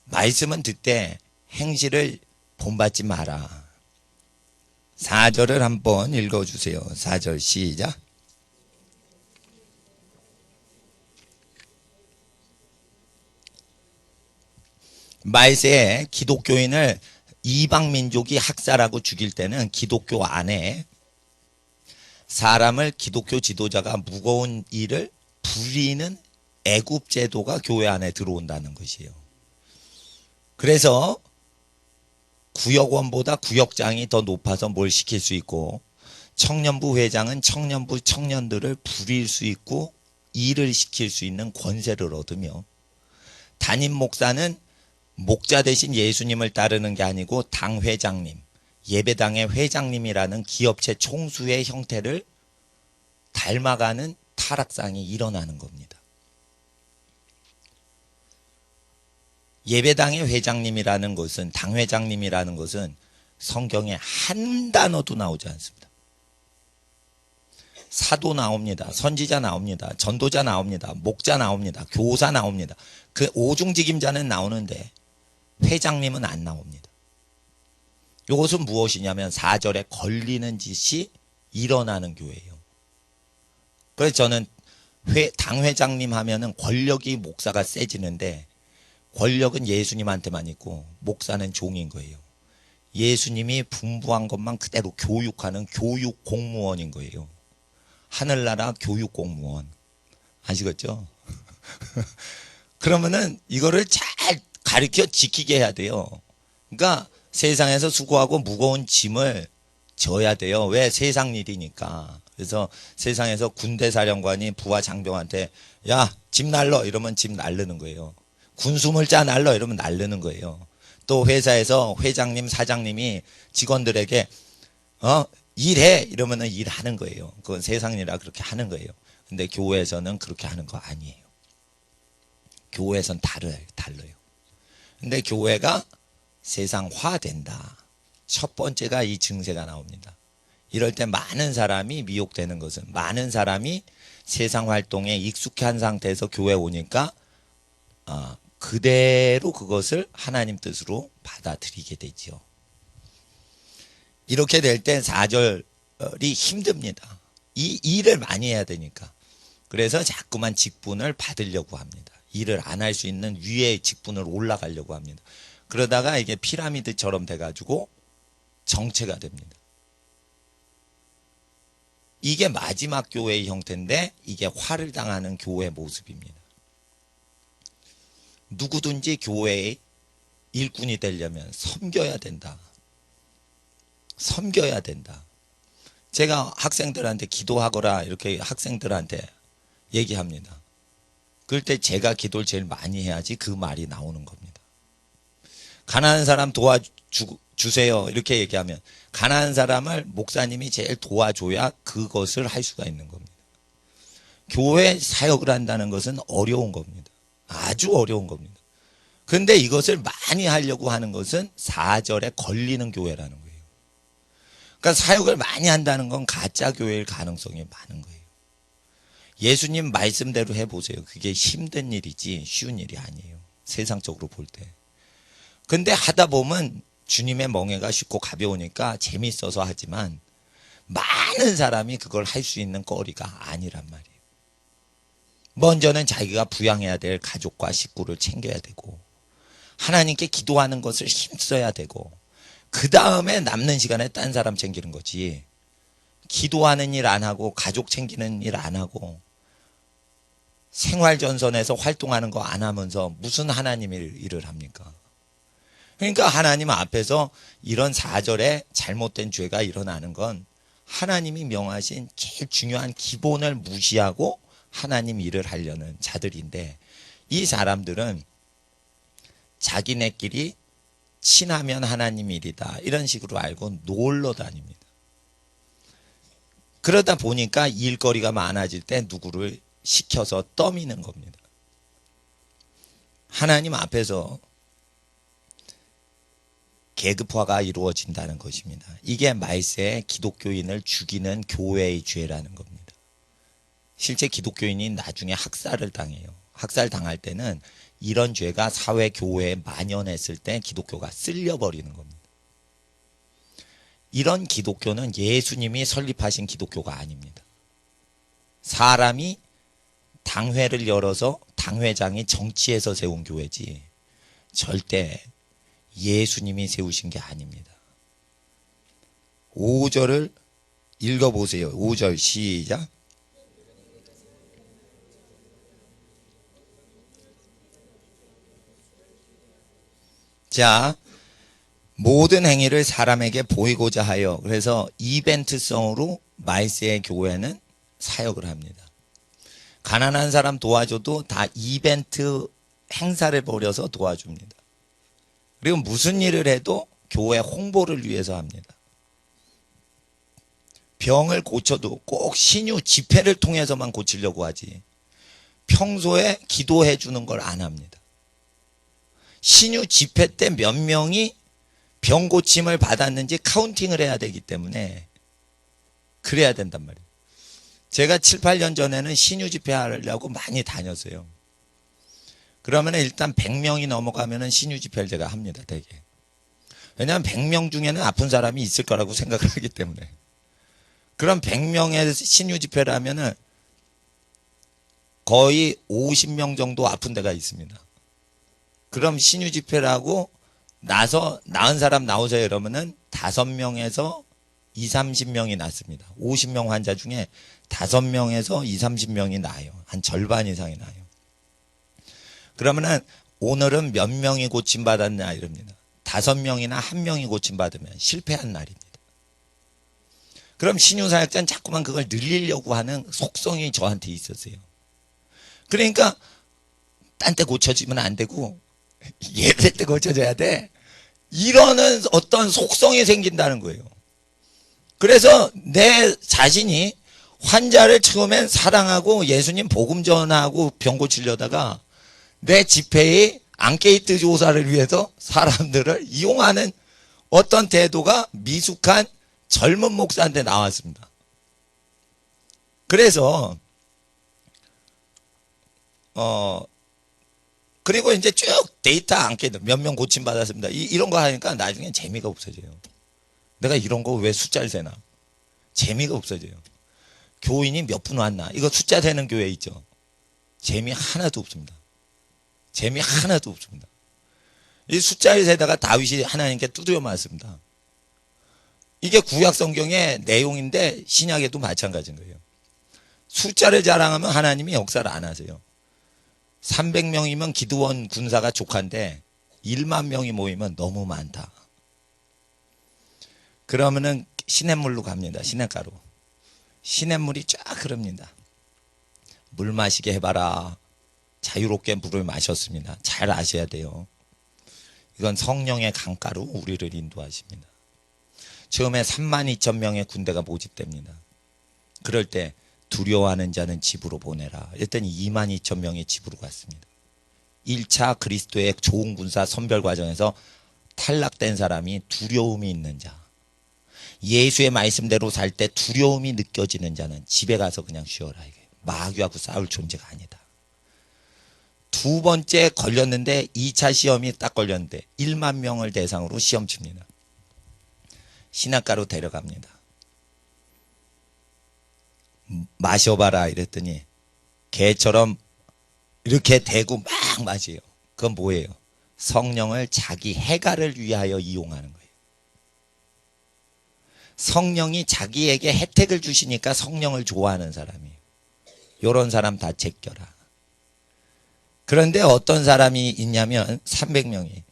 말씀은 듣되 행실을 본받지 마라. 4절을 한번 읽어주세요. 4절 시작. 말세에 기독교인을 이방 민족이 학살하고 죽일 때는 기독교 안에 사람을 기독교 지도자가 무거운 일을 부리는 애굽 제도가 교회 안에 들어온다는 것이에요. 그래서 구역원보다 구역장이 더 높아서 뭘 시킬 수 있고 청년부 회장은 청년부 청년들을 부릴 수 있고 일을 시킬 수 있는 권세를 얻으며 담임 목사는 목자 대신 예수님을 따르는 게 아니고 당 회장님, 예배당의 회장님이라는 기업체 총수의 형태를 닮아가는 타락상이 일어나는 겁니다. 예배당의 회장님이라는 것은, 당회장님이라는 것은 성경에 한 단어도 나오지 않습니다. 사도 나옵니다. 선지자 나옵니다. 전도자 나옵니다. 목자 나옵니다. 교사 나옵니다. 그 오중직임자는 나오는데 회장님은 안 나옵니다. 이것은 무엇이냐면 4절에 걸리는 짓이 일어나는 교회예요. 그래서 저는 당회장님 하면은 권력이 목사가 세지는데, 권력은 예수님한테만 있고 목사는 종인 거예요. 예수님이 분부한 것만 그대로 교육하는 교육 공무원인 거예요. 하늘나라 교육 공무원. 아시겠죠? 그러면은 이거를 잘 가르쳐 지키게 해야 돼요. 그러니까 세상에서 수고하고 무거운 짐을 져야 돼요. 왜? 세상 일이니까. 그래서 세상에서 군대 사령관이 부하 장병한테 야, 짐 날러 이러면 짐 날르는 거예요. 군수물자 날러 이러면 날르는 거예요. 또 회사에서 회장님, 사장님이 직원들에게 일해 이러면은 일하는 거예요. 그건 세상 일이라 그렇게 하는 거예요. 근데 교회에서는 그렇게 하는 거 아니에요. 교회에서는 달라요. 근데 교회가 세상화된다. 첫 번째가 이 증세가 나옵니다. 이럴 때 많은 사람이 미혹되는 것은, 많은 사람이 세상 활동에 익숙한 상태에서 교회 오니까 그대로 그것을 하나님 뜻으로 받아들이게 되죠. 이렇게 될 때 4절이 힘듭니다. 이 일을 많이 해야 되니까. 그래서 자꾸만 직분을 받으려고 합니다. 일을 안 할 수 있는 위의 직분을 올라가려고 합니다. 그러다가 이게 피라미드처럼 돼가지고 정체가 됩니다. 이게 마지막 교회의 형태인데 이게 화를 당하는 교회 모습입니다. 누구든지 교회의 일꾼이 되려면 섬겨야 된다. 섬겨야 된다. 제가 학생들한테 기도하거라 이렇게 학생들한테 얘기합니다. 그럴 때 제가 기도를 제일 많이 해야지 그 말이 나오는 겁니다. 가난한 사람 도와주세요 이렇게 얘기하면 가난한 사람을 목사님이 제일 도와줘야 그것을 할 수가 있는 겁니다. 교회 사역을 한다는 것은 어려운 겁니다. 아주 어려운 겁니다. 그런데 이것을 많이 하려고 하는 것은 4절에 걸리는 교회라는 거예요. 그러니까 사역을 많이 한다는 건 가짜 교회일 가능성이 많은 거예요. 예수님 말씀대로 해보세요. 그게 힘든 일이지 쉬운 일이 아니에요. 세상적으로 볼 때. 근데 하다 보면 주님의 멍에가 쉽고 가벼우니까 재밌어서 하지만 많은 사람이 그걸 할 수 있는 거리가 아니란 말이에요. 먼저는 자기가 부양해야 될 가족과 식구를 챙겨야 되고 하나님께 기도하는 것을 힘써야 되고 그 다음에 남는 시간에 딴 사람 챙기는 거지. 기도하는 일 안 하고 가족 챙기는 일 안 하고 생활전선에서 활동하는 거 안 하면서 무슨 하나님 일을 합니까? 그러니까 하나님 앞에서 이런 4절에 잘못된 죄가 일어나는 건 하나님이 명하신 제일 중요한 기본을 무시하고 하나님 일을 하려는 자들인데 이 사람들은 자기네끼리 친하면 하나님 일이다 이런 식으로 알고 놀러 다닙니다. 그러다 보니까 일거리가 많아질 때 누구를 시켜서 떠미는 겁니다. 하나님 앞에서 계급화가 이루어진다는 것입니다. 이게 말세에 기독교인을 죽이는 교회의 죄라는 겁니다. 실제 기독교인이 나중에 학살을 당해요. 학살 당할 때는 이런 죄가 사회 교회에 만연했을 때 기독교가 쓸려버리는 겁니다. 이런 기독교는 예수님이 설립하신 기독교가 아닙니다. 사람이 당회를 열어서 당회장이 정치에서 세운 교회지 절대 예수님이 세우신 게 아닙니다. 5절을 읽어보세요. 5절 시작. 자, 모든 행위를 사람에게 보이고자 하여 그래서 이벤트성으로 말세의 교회는 사역을 합니다. 가난한 사람 도와줘도 다 이벤트 행사를 벌여서 도와줍니다. 그리고 무슨 일을 해도 교회 홍보를 위해서 합니다. 병을 고쳐도 꼭 신유 집회를 통해서만 고치려고 하지 평소에 기도해 주는 걸 안 합니다. 신유 집회 때 몇 명이 병 고침을 받았는지 카운팅을 해야 되기 때문에 그래야 된단 말이에요. 제가 7, 8년 전에는 신유 집회 하려고 많이 다녔어요. 그러면 일단 100명이 넘어가면 신유 집회를 제가 합니다. 되게. 왜냐하면 100명 중에는 아픈 사람이 있을 거라고 생각을 하기 때문에. 그럼 100명의 신유 집회를 하면은 거의 50명 정도 아픈 데가 있습니다. 그럼 신유 집회를 하고 나서 나은 사람 나오세요 이러면은 5명에서 20, 30명이 낫습니다. 50명 환자 중에 5명에서 20, 30명이 나아요. 한 절반 이상이 나아요. 그러면은 오늘은 몇 명이 고침받았냐 이럽니다. 5명이나 1명이 고침받으면 실패한 날입니다. 그럼 신유사역자는 자꾸만 그걸 늘리려고 하는 속성이 저한테 있었어요. 그러니까 딴 때 고쳐지면 안 되고 예배 때 고쳐져야 돼. 이러는 어떤 속성이 생긴다는 거예요. 그래서 내 자신이 환자를 처음엔 사랑하고 예수님 복음 전하고 병 고치려다가 내 집회의 앙케이트 조사를 위해서 사람들을 이용하는 어떤 태도가 미숙한 젊은 목사한테 나왔습니다. 그래서 그리고 이제 쭉 데이터 앙케이트 몇 명 고침받았습니다. 이런 거 하니까 나중엔 재미가 없어져요. 내가 이런 거 왜 숫자를 세나? 재미가 없어져요. 교인이 몇 분 왔나? 이거 숫자 세는 교회 있죠. 재미 하나도 없습니다. 재미 하나도 없습니다. 이 숫자를 세다가 다윗이 하나님께 두드려 맞습니다. 이게 구약 성경의 내용인데 신약에도 마찬가지인 거예요. 숫자를 자랑하면 하나님이 역사를 안 하세요. 300명이면 기드원 군사가 족한데 1만 명이 모이면 너무 많다. 그러면은 시냇물로 갑니다. 시냇가로. 시냇물이 쫙 흐릅니다. 물 마시게 해봐라. 자유롭게 물을 마셨습니다. 잘 아셔야 돼요. 이건 성령의 강가로 우리를 인도하십니다. 처음에 32,000명의 군대가 모집됩니다. 그럴 때 두려워하는 자는 집으로 보내라. 그랬더니 22,000명이 집으로 갔습니다. 1차 그리스도의 좋은 군사 선별 과정에서 탈락된 사람이 두려움이 있는 자. 예수의 말씀대로 살 때 두려움이 느껴지는 자는 집에 가서 그냥 쉬어라. 이게 마귀하고 싸울 존재가 아니다. 두 번째 걸렸는데 2차 시험이 딱 걸렸는데 1만 명을 대상으로 시험 칩니다. 시냇가로 데려갑니다. 마셔봐라 이랬더니 개처럼 이렇게 대고 막 마셔요. 그건 뭐예요? 성령을 자기 해가를 위하여 이용하는 거예요. 성령이 자기에게 혜택을 주시니까 성령을 좋아하는 사람이에요. 이런 사람 다 제껴라. 그런데 어떤 사람이 있냐면 300명이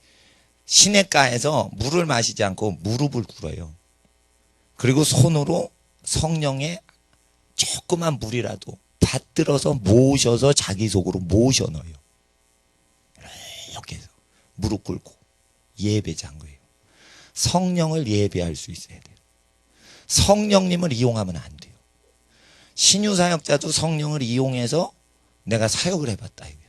시냇가에서 물을 마시지 않고 무릎을 꿇어요. 그리고 손으로 성령의 조그만 물이라도 받들어서 모셔서 자기 속으로 모셔 넣어요. 이렇게 해서 무릎 꿇고 예배자인 거예요. 성령을 예배할 수 있어야 돼요. 성령님을 이용하면 안 돼요. 신유사역자도 성령을 이용해서 내가 사역을 해봤다 이거예요.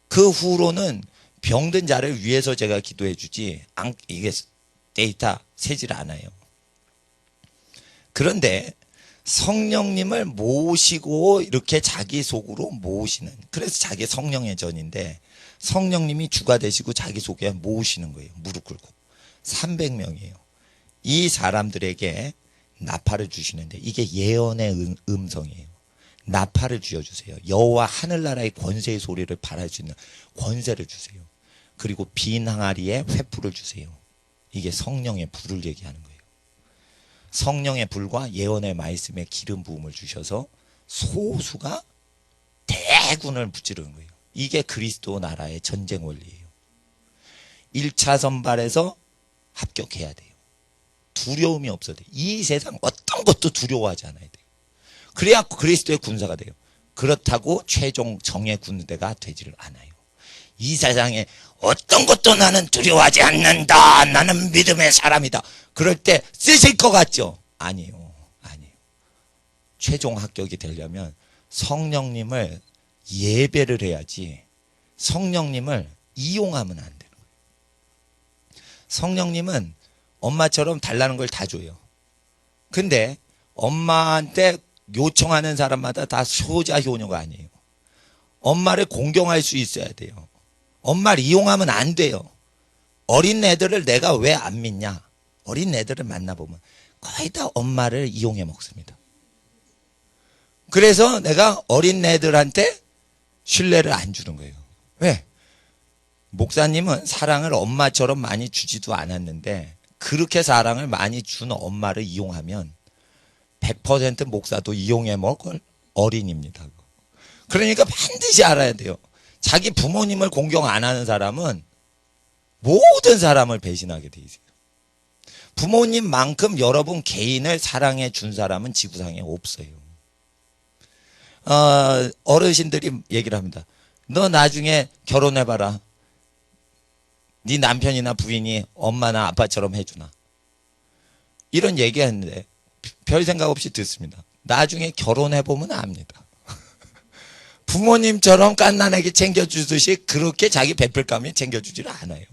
그 후로는 병든 자를 위해서 제가 기도해 주지 이게 데이터 세질 않아요. 그런데 성령님을 모시고 이렇게 자기 속으로 모시는, 그래서 자기 성령의 전인데 성령님이 주가 되시고 자기 속에 모시는 거예요. 무릎 꿇고. 300명이에요. 이 사람들에게 나팔을 주시는데 이게 예언의 음성이에요. 나팔을 쥐어주세요. 여호와 하늘나라의 권세의 소리를 발할 수 있는 권세를 주세요. 그리고 빈 항아리에 횃불을 주세요. 이게 성령의 불을 얘기하는 거예요. 성령의 불과 예언의 말씀에 기름 부음을 주셔서 소수가 대군을 무찌르는 거예요. 이게 그리스도 나라의 전쟁 원리예요. 1차 선발에서 합격해야 돼요. 두려움이 없어야 돼요. 이 세상 어떤 것도 두려워하지 않아야 돼요. 그래야 그리스도의 군사가 돼요. 그렇다고 최종 정의 군대가 되지를 않아요. 이 세상에 어떤 것도 나는 두려워하지 않는다. 나는 믿음의 사람이다. 그럴 때 쓰실 것 같죠? 아니에요. 아니에요. 최종 합격이 되려면 성령님을 예배를 해야지 성령님을 이용하면 안 되는 거예요. 성령님은 엄마처럼 달라는 걸 다 줘요. 근데 엄마한테 요청하는 사람마다 다 효자 효녀가 아니에요. 엄마를 공경할 수 있어야 돼요. 엄마를 이용하면 안 돼요. 어린 애들을 내가 왜 안 믿냐? 어린 애들을 만나보면 거의 다 엄마를 이용해 먹습니다. 그래서 내가 어린 애들한테 신뢰를 안 주는 거예요. 왜? 목사님은 사랑을 엄마처럼 많이 주지도 않았는데 그렇게 사랑을 많이 준 엄마를 이용하면 100% 목사도 이용해 먹을 어린입니다. 그러니까 반드시 알아야 돼요. 자기 부모님을 공경 안 하는 사람은 모든 사람을 배신하게 돼 있어요. 부모님만큼 여러분 개인을 사랑해 준 사람은 지구상에 없어요. 어르신들이 얘기를 합니다. 너 나중에 결혼해봐라. 네 남편이나 부인이 엄마나 아빠처럼 해주나. 이런 얘기했는데 별 생각 없이 듣습니다. 나중에 결혼해보면 압니다. 부모님처럼 갓난아기 챙겨주듯이 그렇게 자기 베풀감이 챙겨주지를 않아요.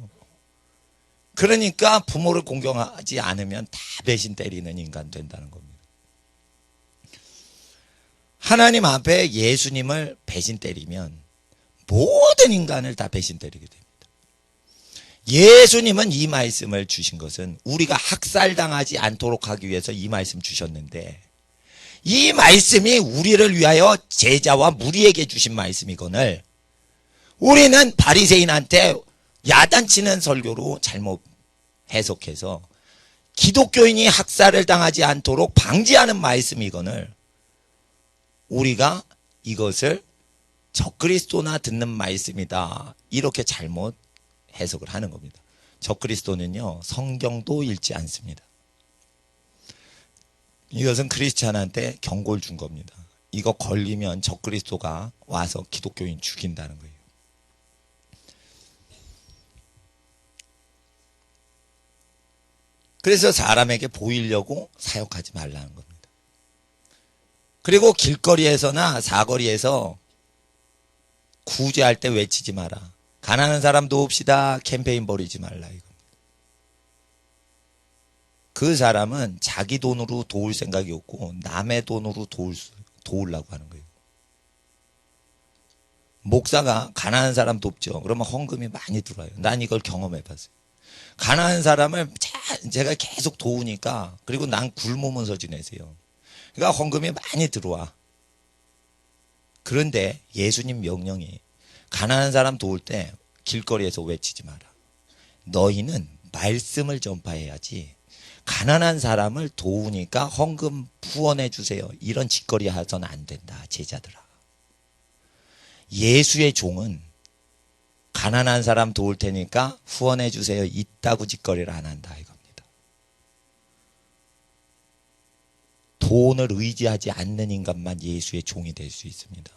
그러니까 부모를 공경하지 않으면 다 배신 때리는 인간 된다는 겁니다. 하나님 앞에 예수님을 배신 때리면 모든 인간을 다 배신 때리게 됩니다. 예수님은 이 말씀을 주신 것은 우리가 학살당하지 않도록 하기 위해서 이 말씀 주셨는데 이 말씀이 우리를 위하여 제자와 무리에게 주신 말씀이거늘 우리는 바리새인한테 야단치는 설교로 잘못 해석해서 기독교인이 학살을 당하지 않도록 방지하는 말씀이거늘 우리가 이것을 적그리스도나 듣는 말씀이다 이렇게 잘못 해석을 하는 겁니다. 적그리스도는요 성경도 읽지 않습니다. 이것은 크리스찬한테 경고를 준 겁니다. 이거 걸리면 적그리스도가 와서 기독교인 죽인다는 거예요. 그래서 사람에게 보이려고 사역하지 말라는 겁니다. 그리고 길거리에서나 사거리에서 구제할 때 외치지 마라. 가난한 사람 도웁시다. 캠페인 벌이지 말라 이겁니다. 그 사람은 자기 돈으로 도울 생각이 없고 남의 돈으로 도우려고 하는 거예요. 목사가 가난한 사람 돕죠. 그러면 헌금이 많이 들어와요. 난 이걸 경험해 봤어요. 가난한 사람을 제가 계속 도우니까 그리고 난 굶으면서 지내세요. 그러니까 헌금이 많이 들어와. 그런데 예수님 명령이 가난한 사람 도울 때 길거리에서 외치지 마라. 너희는 말씀을 전파해야지 가난한 사람을 도우니까 헌금 후원해 주세요. 이런 짓거리 하서는 안 된다. 제자들아. 예수의 종은 가난한 사람 도울 테니까 후원해 주세요. 이따구 짓거리를 안 한다 이겁니다. 돈을 의지하지 않는 인간만 예수의 종이 될 수 있습니다.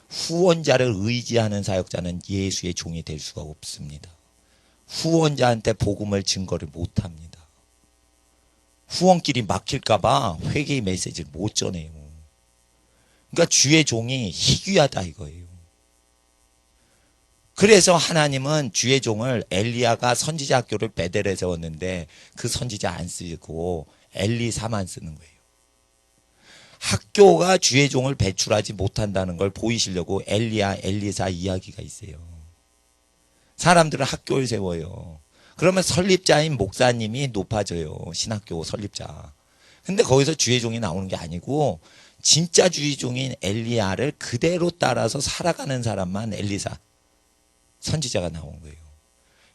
후원자를 의지하는 사역자는 예수의 종이 될 수가 없습니다. 후원자한테 복음을 증거를 못합니다. 후원길이 막힐까봐 회개의 메시지를 못 전해요. 그러니까 주의 종이 희귀하다 이거예요. 그래서 하나님은 주의 종을 엘리야가 선지자 학교를 베델에 세웠는데 그 선지자 안 쓰고 엘리사만 쓰는 거예요. 학교가 주의 종을 배출하지 못한다는 걸 보이시려고 엘리야, 엘리사 이야기가 있어요. 사람들은 학교를 세워요. 그러면 설립자인 목사님이 높아져요. 신학교 설립자. 근데 거기서 주의 종이 나오는 게 아니고 진짜 주의 종인 엘리야를 그대로 따라서 살아가는 사람만 엘리사 선지자가 나온 거예요.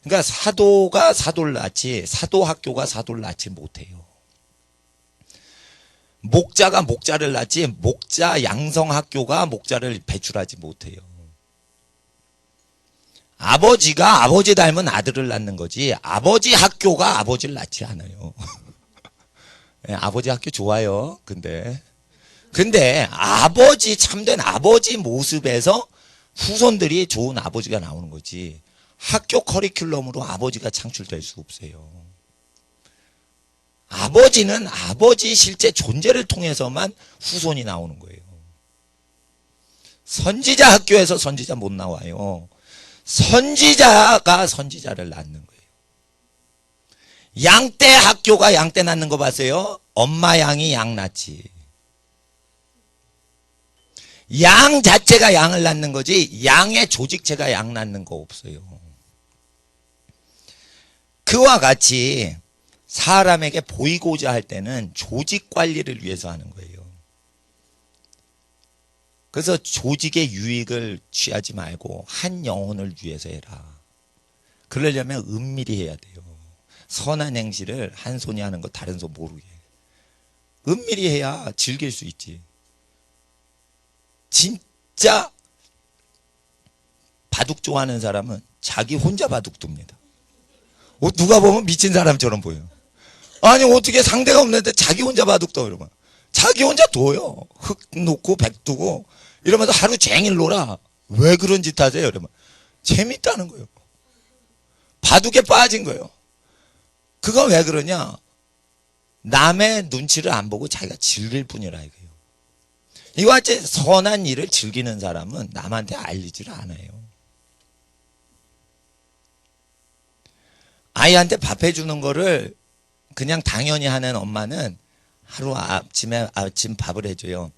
그러니까 사도가 사도를 낳지 사도 학교가 사도를 낳지 못해요. 목자가 목자를 낳지 목자 양성 학교가 목자를 배출하지 못해요. 아버지가 아버지 닮은 아들을 낳는 거지 아버지 학교가 아버지를 낳지 않아요. 네, 아버지 학교 좋아요. 근데 아버지 참된 아버지 모습에서 후손들이 좋은 아버지가 나오는 거지 학교 커리큘럼으로 아버지가 창출될 수 없어요. 아버지는 아버지 실제 존재를 통해서만 후손이 나오는 거예요. 선지자 학교에서 선지자 못 나와요. 선지자가 선지자를 낳는 거예요. 양떼 학교가 양떼 낳는 거 봤어요? 엄마 양이 양 낳지. 양 자체가 양을 낳는 거지 양의 조직체가 양 낳는 거 없어요. 그와 같이 사람에게 보이고자 할 때는 조직 관리를 위해서 하는 거예요. 그래서 조직의 유익을 취하지 말고 한 영혼을 위해서 해라. 그러려면 은밀히 해야 돼요. 선한 행실을 한 손이 하는 거 다른 손 모르게. 은밀히 해야 즐길 수 있지. 진짜 바둑 좋아하는 사람은 자기 혼자 바둑 둡니다. 누가 보면 미친 사람처럼 보여요. 아니 어떻게 상대가 없는데 자기 혼자 바둑 둬 이러면. 자기 혼자 둬요. 흑 놓고 백 두고 이러면서 하루 종일 놀아. 왜 그런 짓 하세요? 이러면 재밌다는 거예요. 바둑에 빠진 거예요. 그건 왜 그러냐? 남의 눈치를 안 보고 자기가 즐길 뿐이라 이거예요. 이와 같이 선한 일을 즐기는 사람은 남한테 알리지를 않아요. 아이한테 밥 해주는 거를 그냥 당연히 하는 엄마는 하루 아침 밥을 해줘요.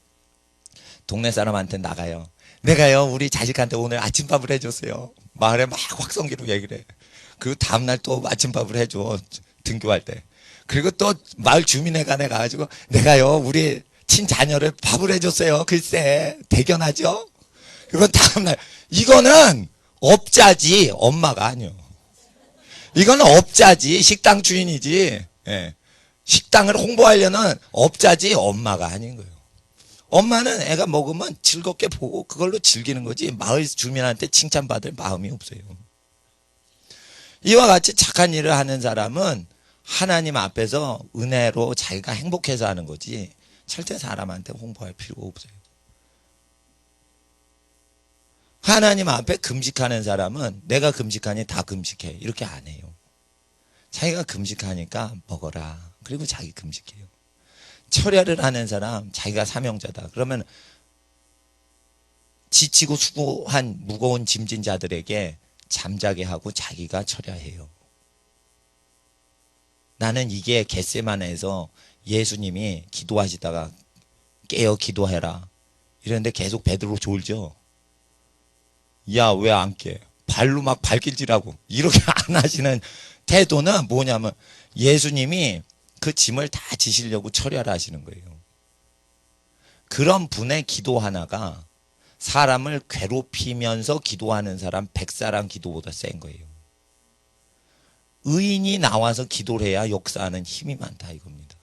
동네 사람한테 나가요. 내가요 우리 자식한테 오늘 아침밥을 해줬어요. 마을에 막 확성기로 얘기를 해. 그리고 다음날 또 아침밥을 해줘. 등교할 때. 그리고 또 마을 주민회관에 가가지고 내가요 우리 친자녀를 밥을 해줬어요. 글쎄 대견하죠? 그건 다음날. 이거는 업자지 엄마가 아니요. 이거는 업자지 식당 주인이지. 예. 식당을 홍보하려는 업자지 엄마가 아닌 거예요. 엄마는 애가 먹으면 즐겁게 보고 그걸로 즐기는 거지 마을 주민한테 칭찬받을 마음이 없어요. 이와 같이 착한 일을 하는 사람은 하나님 앞에서 은혜로 자기가 행복해서 하는 거지 절대 사람한테 홍보할 필요가 없어요. 하나님 앞에 금식하는 사람은 내가 금식하니 다 금식해 이렇게 안 해요. 자기가 금식하니까 먹어라. 그리고 자기 금식해요. 철야를 하는 사람 자기가 사명자다. 그러면 지치고 수고한 무거운 짐진 자들에게 잠자게 하고 자기가 철야해요. 나는 이게 겟세마네에서 예수님이 기도하시다가 깨어 기도해라 이랬는데 계속 베드로 졸죠. 야 왜 안 깨? 발로 막 발길질하고 이렇게 안 하시는 태도는 뭐냐면 예수님이 그 짐을 다 지시려고 철야를 하시는 거예요. 그런 분의 기도 하나가 사람을 괴롭히면서 기도하는 사람 100사람 기도보다 센 거예요. 의인이 나와서 기도를 해야 역사하는 힘이 많다 이겁니다.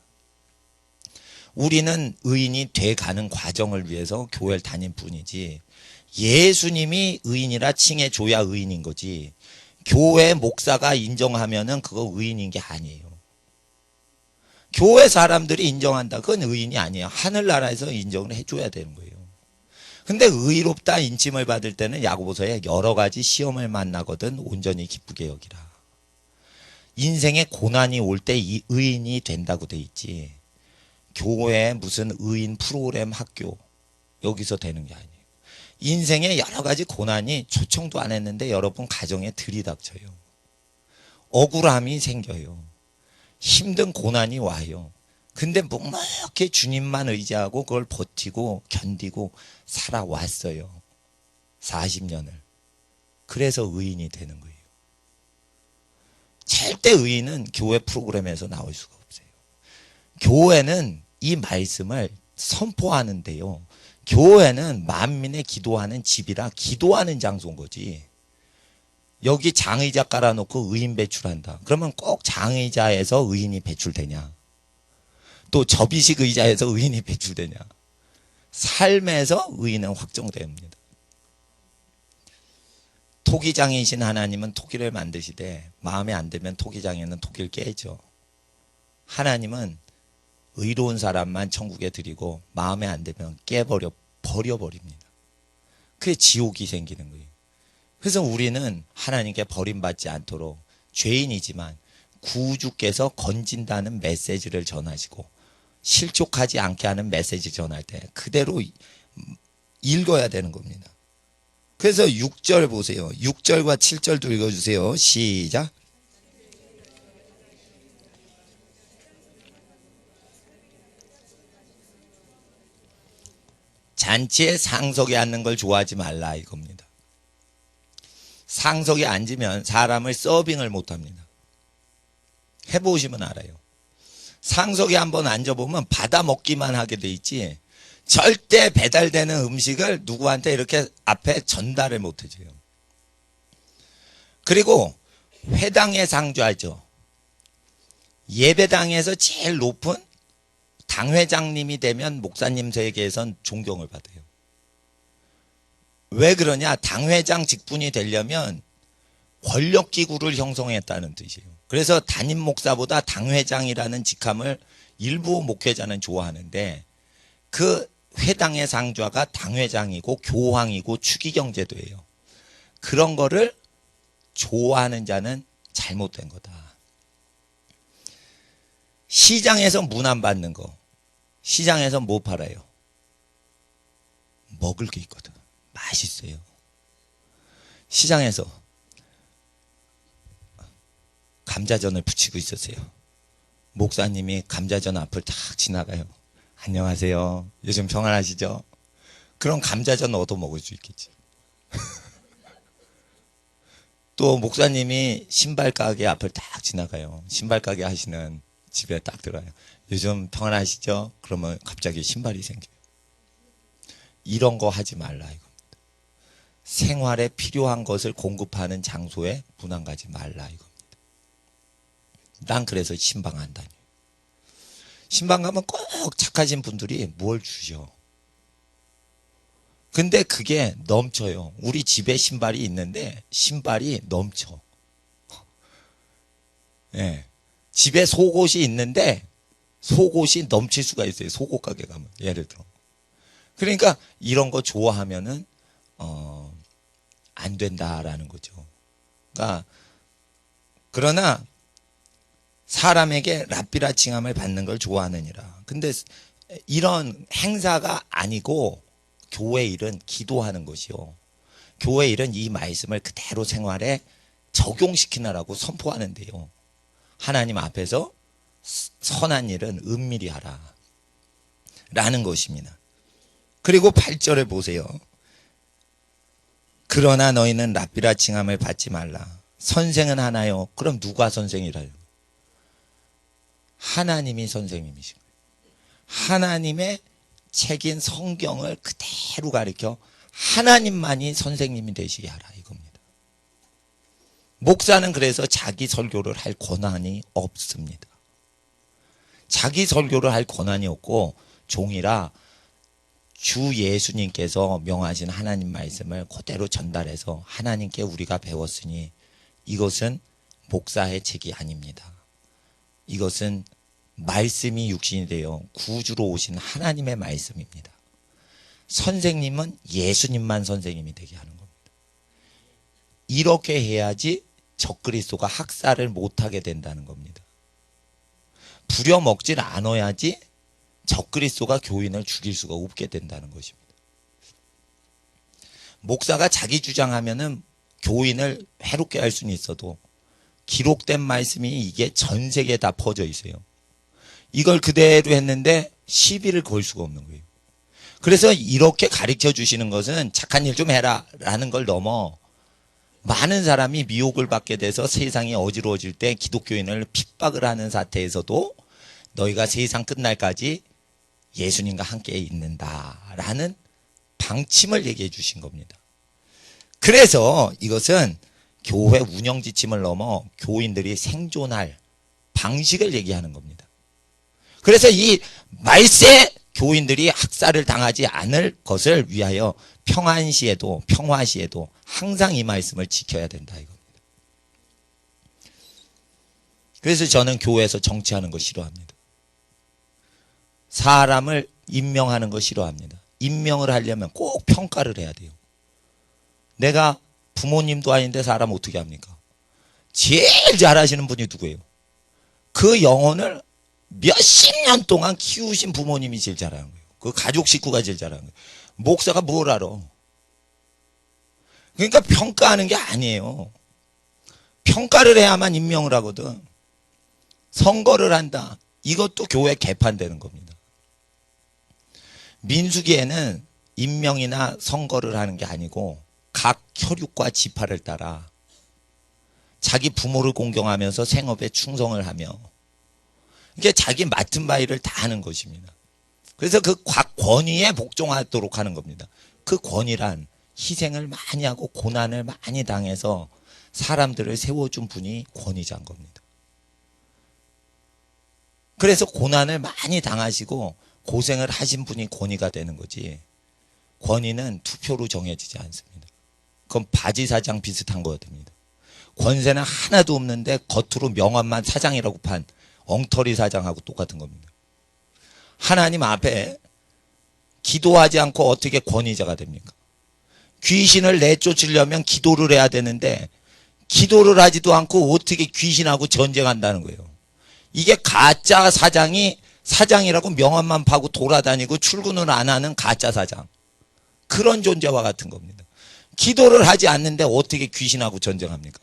우리는 의인이 돼가는 과정을 위해서 교회를 다닌 뿐이지 예수님이 의인이라 칭해줘야 의인인 거지 교회 목사가 인정하면은 그거 의인인 게 아니에요. 교회 사람들이 인정한다. 그건 의인이 아니에요. 하늘나라에서 인정을 해줘야 되는 거예요. 근데 의롭다 인침을 받을 때는 야고보서에 여러 가지 시험을 만나거든 온전히 기쁘게 여기라. 인생에 고난이 올 때 이 의인이 된다고 돼 있지. 교회에 무슨 의인 프로그램 학교 여기서 되는 게 아니에요. 인생에 여러 가지 고난이 초청도 안 했는데 여러분 가정에 들이닥쳐요. 억울함이 생겨요. 힘든 고난이 와요. 근데 묵묵히 주님만 의지하고 그걸 버티고 견디고 살아왔어요. 40년을. 그래서 의인이 되는 거예요. 절대 의인은 교회 프로그램에서 나올 수가 없어요. 교회는 이 말씀을 선포하는데요. 교회는 만민의 기도하는 집이라 기도하는 장소인 거지. 여기 장의자 깔아놓고 의인 배출한다. 그러면 꼭 장의자에서 의인이 배출되냐? 또 접이식 의자에서 의인이 배출되냐? 삶에서 의인은 확정됩니다. 토기장이신 하나님은 토기를 만드시되 마음에 안 들면 토기장에는 토기를 깨죠. 하나님은 의로운 사람만 천국에 드리고 마음에 안 들면 버려버립니다. 그게 지옥이 생기는 거예요. 그래서 우리는 하나님께 버림받지 않도록 죄인이지만 구주께서 건진다는 메시지를 전하시고 실족하지 않게 하는 메시지 전할 때 그대로 읽어야 되는 겁니다. 그래서 6절 보세요. 6절과 7절도 읽어주세요. 시작. 잔치에 상석에 앉는 걸 좋아하지 말라 이겁니다. 상석에 앉으면 사람을 서빙을 못합니다. 해보시면 알아요. 상석에 한번 앉아보면 받아 먹기만 하게 돼 있지 절대 배달되는 음식을 누구한테 이렇게 앞에 전달을 못해줘요. 그리고 회당에 상주하죠. 예배당에서 제일 높은 당회장님이 되면 목사님 세계에선 존경을 받아요. 왜 그러냐? 당회장 직분이 되려면 권력기구를 형성했다는 뜻이에요. 그래서 담임 목사보다 당회장이라는 직함을 일부 목회자는 좋아하는데 그 회당의 상좌가 당회장이고 교황이고 추기경제도예요. 그런 거를 좋아하는 자는 잘못된 거다. 시장에서 문안 받는 거. 시장에서 뭐 팔아요? 먹을 게 있거든. 맛있어요. 시장에서 감자전을 부치고 있었어요. 목사님이 감자전 앞을 딱 지나가요. 안녕하세요. 요즘 평안하시죠? 그럼 감자전 얻어 먹을 수 있겠지. 또 목사님이 신발 가게 앞을 딱 지나가요. 신발 가게 하시는 집에 딱 들어가요. 요즘 평안하시죠? 그러면 갑자기 신발이 생겨요. 이런 거 하지 말라 이겁니다. 생활에 필요한 것을 공급하는 장소에 문안 가지 말라 이겁니다. 난 그래서 신방 안 다녀요. 신방 가면 꼭 착하신 분들이 뭘 주셔. 근데 그게 넘쳐요. 우리 집에 신발이 있는데 신발이 넘쳐. 예. 집에 속옷이 있는데 속옷이 넘칠 수가 있어요. 속옷 가게 가면 예를 들어. 그러니까 이런 거 좋아하면은 안 된다라는 거죠. 그러니까 그러나 사람에게 랍비라 칭함을 받는 걸 좋아하느니라. 근데 이런 행사가 아니고 교회 일은 기도하는 것이요. 교회 일은 이 말씀을 그대로 생활에 적용시키느라고 선포하는데요. 하나님 앞에서 선한 일은 은밀히 하라. 라는 것입니다. 그리고 8절에 보세요. 그러나 너희는 랍비라 칭함을 받지 말라. 선생은 하나요. 그럼 누가 선생이라요? 하나님이 선생님이신 거예요. 하나님의 책인 성경을 그대로 가르쳐 하나님만이 선생님이 되시게 하라 이겁니다. 목사는 그래서 자기 설교를 할 권한이 없습니다. 자기 설교를 할 권한이 없고 종이라 주 예수님께서 명하신 하나님 말씀을 그대로 전달해서 하나님께 우리가 배웠으니 이것은 목사의 책이 아닙니다. 이것은 말씀이 육신이 되어 구주로 오신 하나님의 말씀입니다. 선생님은 예수님만 선생님이 되게 하는 겁니다. 이렇게 해야지 적그리스도가 학살을 못하게 된다는 겁니다. 부려먹질 않아야지 적그리스도가 교인을 죽일 수가 없게 된다는 것입니다. 목사가 자기 주장하면은 교인을 해롭게 할 수는 있어도 기록된 말씀이 이게 전 세계에 다 퍼져 있어요. 이걸 그대로 했는데 시비를 걸 수가 없는 거예요. 그래서 이렇게 가르쳐 주시는 것은 착한 일 좀 해라 라는 걸 넘어 많은 사람이 미혹을 받게 돼서 세상이 어지러워질 때 기독교인을 핍박을 하는 사태에서도 너희가 세상 끝날까지 예수님과 함께 있는다라는 방침을 얘기해 주신 겁니다. 그래서 이것은 교회 운영 지침을 넘어 교인들이 생존할 방식을 얘기하는 겁니다. 그래서 이 말세 교인들이 학살을 당하지 않을 것을 위하여 평안시에도 평화시에도 항상 이 말씀을 지켜야 된다 이겁니다. 그래서 저는 교회에서 정치하는 거 싫어합니다. 사람을 임명하는 거 싫어합니다. 임명을 하려면 꼭 평가를 해야 돼요. 내가 부모님도 아닌데 사람 어떻게 합니까? 제일 잘하시는 분이 누구예요? 그 영혼을 몇십 년 동안 키우신 부모님이 제일 잘하는 거예요. 그 가족 식구가 제일 잘하는 거예요. 목사가 뭘 알아? 그러니까 평가하는 게 아니에요. 평가를 해야만 임명을 하거든. 선거를 한다. 이것도 교회 개판되는 겁니다. 민수기에는 임명이나 선거를 하는 게 아니고 각 혈육과 지파를 따라 자기 부모를 공경하면서 생업에 충성을 하며 이게 자기 맡은 바 일을 다 하는 것입니다. 그래서 그 권위에 복종하도록 하는 겁니다. 그 권위란 희생을 많이 하고 고난을 많이 당해서 사람들을 세워준 분이 권위자인 겁니다. 그래서 고난을 많이 당하시고 고생을 하신 분이 권위가 되는 거지, 권위는 투표로 정해지지 않습니다. 그건 바지 사장 비슷한 거가 됩니다. 권세는 하나도 없는데 겉으로 명함만 사장이라고 판 엉터리 사장하고 똑같은 겁니다. 하나님 앞에 기도하지 않고 어떻게 권위자가 됩니까? 귀신을 내쫓으려면 기도를 해야 되는데 기도를 하지도 않고 어떻게 귀신하고 전쟁한다는 거예요. 이게 가짜 사장이 사장이라고 명함만 파고 돌아다니고 출근을 안 하는 가짜 사장, 그런 존재와 같은 겁니다. 기도를 하지 않는데 어떻게 귀신하고 전쟁합니까?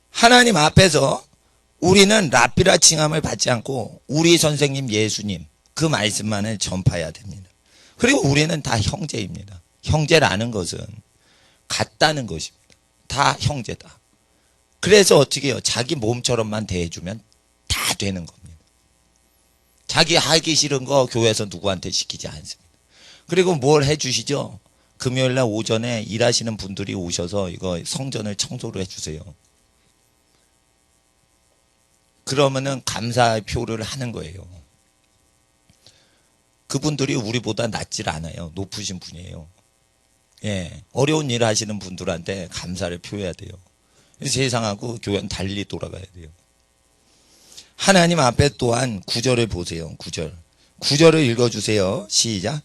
하나님 앞에서 우리는 랍비라 칭함을 받지 않고 우리 선생님 예수님 그 말씀만을 전파해야 됩니다. 그리고 우리는 다 형제입니다. 형제라는 것은 같다는 것입니다. 다 형제다. 그래서 어떻게 해요? 자기 몸처럼만 대해주면 다 되는 겁니다. 자기 하기 싫은 거 교회에서 누구한테 시키지 않습니다. 그리고 뭘 해주시죠? 금요일날 오전에 일하시는 분들이 오셔서 이거 성전을 청소를 해주세요. 그러면은 감사의 표를 하는 거예요. 그분들이 우리보다 낫질 않아요. 높으신 분이에요. 예, 어려운 일 하시는 분들한테 감사를 표해야 돼요. 세상하고 교회는 달리 돌아가야 돼요. 하나님 앞에 또한 9절을 보세요. 9절을 읽어주세요. 시작.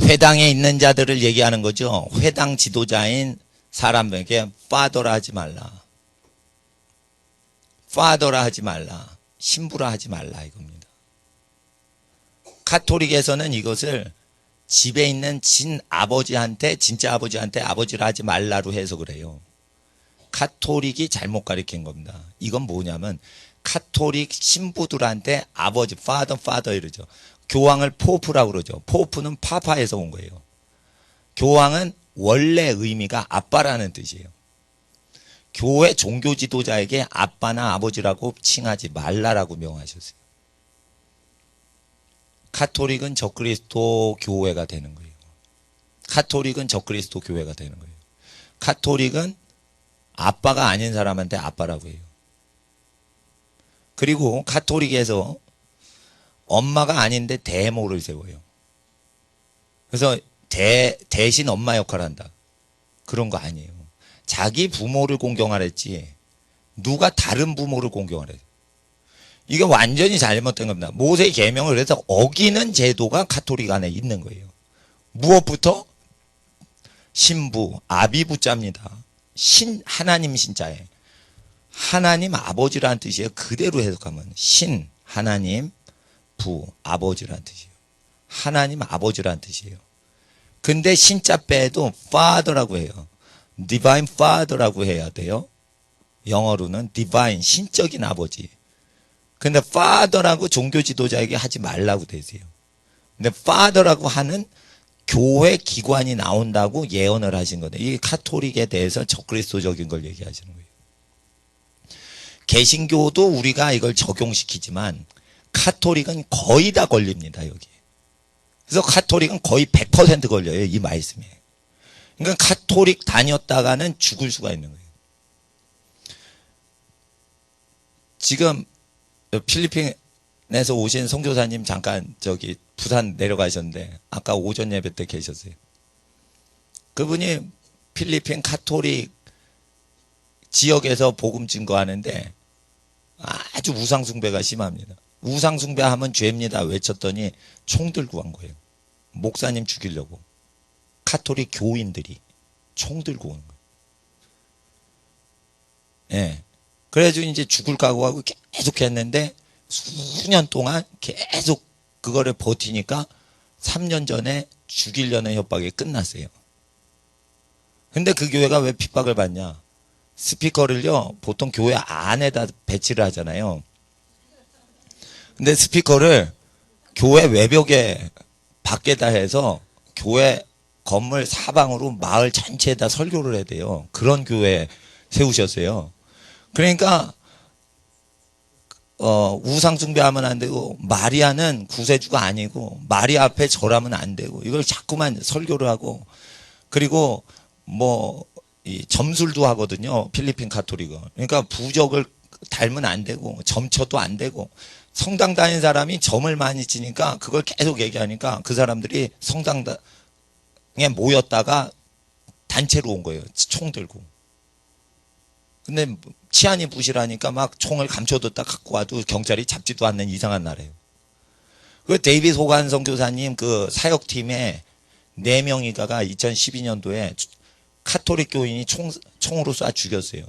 회당에 있는 자들을 얘기하는 거죠. 회당 지도자인 사람에게 파더라 하지 말라. 파더라 하지 말라. 신부라 하지 말라 이겁니다. 카톨릭에서는 이것을 집에 있는 친아버지한테, 진짜 아버지한테 아버지라 하지 말라로 해석을 해요. 카톨릭이 잘못 가르친 겁니다. 이건 뭐냐면 카톨릭 신부들한테 아버지, 파더 이러죠. 교황을 포프라고 그러죠. 포프는 파파에서 온 거예요. 교황은 원래 의미가 아빠라는 뜻이에요. 교회 종교 지도자에게 아빠나 아버지라고 칭하지 말라라고 명하셨어요. 카톨릭은 적그리스도 교회가 되는 거예요. 카톨릭은 적그리스도 교회가 되는 거예요. 카톨릭은 아빠가 아닌 사람한테 아빠라고 해요. 그리고 카톨릭에서 엄마가 아닌데 대모를 세워요. 그래서 대신 엄마 역할을 한다. 그런 거 아니에요. 자기 부모를 공경하랬지 누가 다른 부모를 공경하래. 이게 완전히 잘못된 겁니다. 모세 계명을 그래서 어기는 제도가 카톨릭 안에 있는 거예요. 무엇부터? 신부, 아비부자입니다. 하나님 신자에. 하나님 아버지라는 뜻이에요. 그대로 해석하면 하나님, 부, 아버지라는 뜻이에요. 하나님 아버지라는 뜻이에요. 근데 신자 빼도 father라고 해요. divine father라고 해야 돼요. 영어로는 divine, 신적인 아버지. 근데 father라고 종교 지도자에게 하지 말라고 되세요. 근데 father라고 하는 교회 기관이 나온다고 예언을 하신 거예요. 이 카톨릭에 대해서 적그리스도적인 걸 얘기하시는 거예요. 개신교도 우리가 이걸 적용시키지만 카톨릭은 거의 다 걸립니다, 여기. 그래서 카톨릭은 거의 100% 걸려요, 이 말씀에. 그러니까 카톨릭 다녔다가는 죽을 수가 있는 거예요. 지금 필리핀에서 오신 선교사님 잠깐 저기 부산 내려가셨는데 아까 오전 예배 때 계셨어요. 그분이 필리핀 카톨릭 지역에서 복음 증거하는데 아주 우상 숭배가 심합니다. 우상숭배하면 죄입니다 외쳤더니 총 들고 간 거예요. 목사님 죽이려고. 카톨릭 교인들이 총 들고 오는 거예요. 예. 그래가지고 이제 죽을 각오하고 계속 했는데 수년 동안 계속 그거를 버티니까 3년 전에 죽이려는 협박이 끝났어요. 근데 그 교회가 왜 핍박을 받냐? 스피커를요, 보통 교회 안에다 배치를 하잖아요. 근데 스피커를 교회 외벽에 밖에다 해서 교회 건물 사방으로 마을 전체에다 설교를 해야 돼요. 그런 교회 세우셨어요. 그러니까 우상숭배하면 안 되고 마리아는 구세주가 아니고 마리아 앞에 절하면 안 되고 이걸 자꾸만 설교를 하고 그리고 이 점술도 하거든요. 필리핀 카톨릭은. 그러니까 부적을 닮으면 안 되고 점쳐도 안 되고 성당 다니는 사람이 점을 많이 치니까 그걸 계속 얘기하니까 그 사람들이 성당에 모였다가 단체로 온 거예요. 총 들고. 근데 치안이 부실하니까 막 총을 감춰뒀다 갖고 와도 경찰이 잡지도 않는 이상한 나라예요. 그 데이빗 호간 선교사님 그 사역팀에 4명이가가 2012년도에 카톨릭 교인이 총으로 쏴 죽였어요.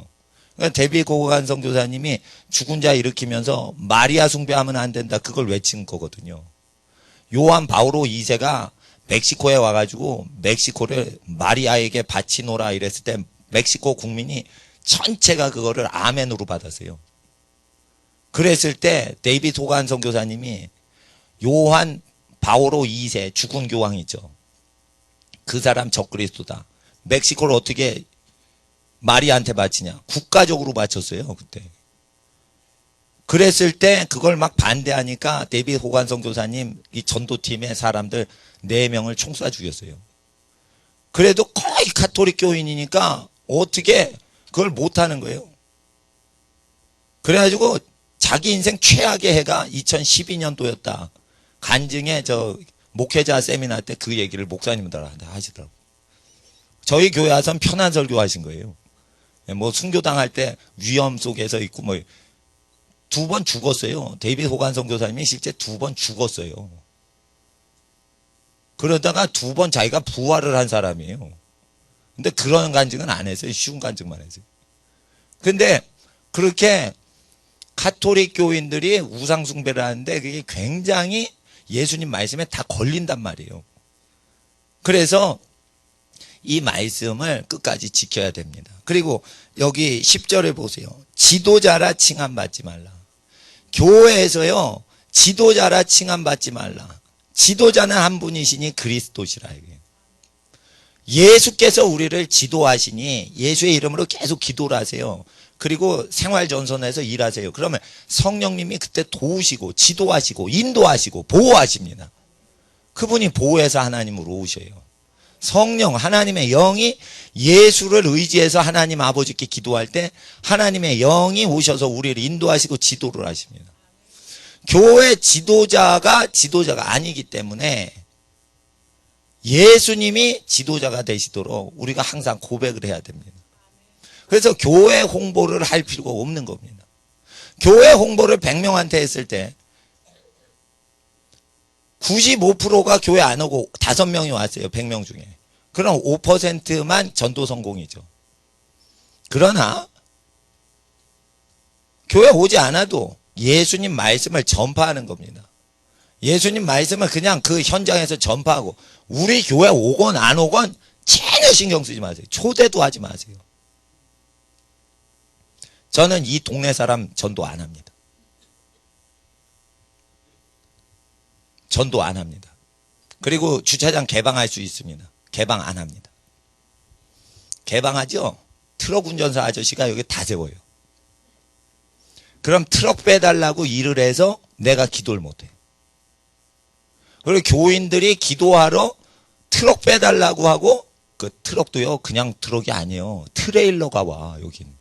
그러니까 데이빗 호간 선교사님이 죽은 자 일으키면서 마리아 숭배하면 안 된다 그걸 외친 거거든요. 요한 바오로 2세가 멕시코에 와가지고 멕시코를 마리아에게 바치노라 이랬을 때 멕시코 국민이 전체가 그거를 아멘으로 받았어요. 그랬을 때 데이빗 호간 선교사님이 요한 바오로 2세 죽은 교황이죠. 그 사람 적그리스도다. 멕시코를 어떻게 마리아한테 바치냐. 국가적으로 바쳤어요. 그때. 그랬을 때 그걸 막 반대하니까 데이빗 호간 선교사님 이 전도팀의 사람들 4명을 총 쏴 죽였어요. 그래도 거의 카톨릭 교인이니까 어떻게 그걸 못하는 거예요. 그래가지고 자기 인생 최악의 해가 2012년도였다. 간증에 목회자 세미나 때 그 얘기를 목사님들한테 하시더라고요. 저희 교회 와서 편한 설교 하신 거예요. 순교당할 때 위험 속에서 있고 2번 죽었어요. 데이빗 호간 선교사님이 실제 2번 죽었어요. 그러다가 2번 자기가 부활을 한 사람이에요. 근데 그런 간증은 안 했어요. 쉬운 간증만 했어요. 근데 그렇게 카톨릭 교인들이 우상숭배를 하는데 그게 굉장히 예수님 말씀에 다 걸린단 말이에요. 그래서 이 말씀을 끝까지 지켜야 됩니다. 그리고 여기 10절에 보세요. 지도자라 칭함받지 말라. 교회에서요. 지도자라 칭함받지 말라. 지도자는 한 분이시니 그리스도시라. 예수께서 우리를 지도하시니 예수의 이름으로 계속 기도를 하세요. 그리고 생활전선에서 일하세요. 그러면 성령님이 그때 도우시고 지도하시고 인도하시고 보호하십니다. 그분이 보호해서 하나님으로 오셔요. 성령 하나님의 영이 예수를 의지해서 하나님 아버지께 기도할 때 하나님의 영이 오셔서 우리를 인도하시고 지도를 하십니다. 교회 지도자가 아니기 때문에 예수님이 지도자가 되시도록 우리가 항상 고백을 해야 됩니다. 그래서 교회 홍보를 할 필요가 없는 겁니다. 교회 홍보를 100명한테 했을 때 95%가 교회 안 오고 5명이 왔어요. 100명 중에. 그럼 5%만 전도 성공이죠. 그러나 교회 오지 않아도 예수님 말씀을 전파하는 겁니다. 예수님 말씀을 그냥 그 현장에서 전파하고 우리 교회 오건 안 오건 전혀 신경 쓰지 마세요. 초대도 하지 마세요. 저는 이 동네 사람 전도 안 합니다. 전도 안 합니다. 그리고 주차장 개방할 수 있습니다. 개방 안 합니다. 개방하죠? 트럭 운전사 아저씨가 여기 다 세워요. 그럼 트럭 빼달라고 일을 해서 내가 기도를 못해. 그리고 교인들이 기도하러 트럭 빼달라고 하고 그 트럭도요 그냥 트럭이 아니에요. 트레일러가 와. 여긴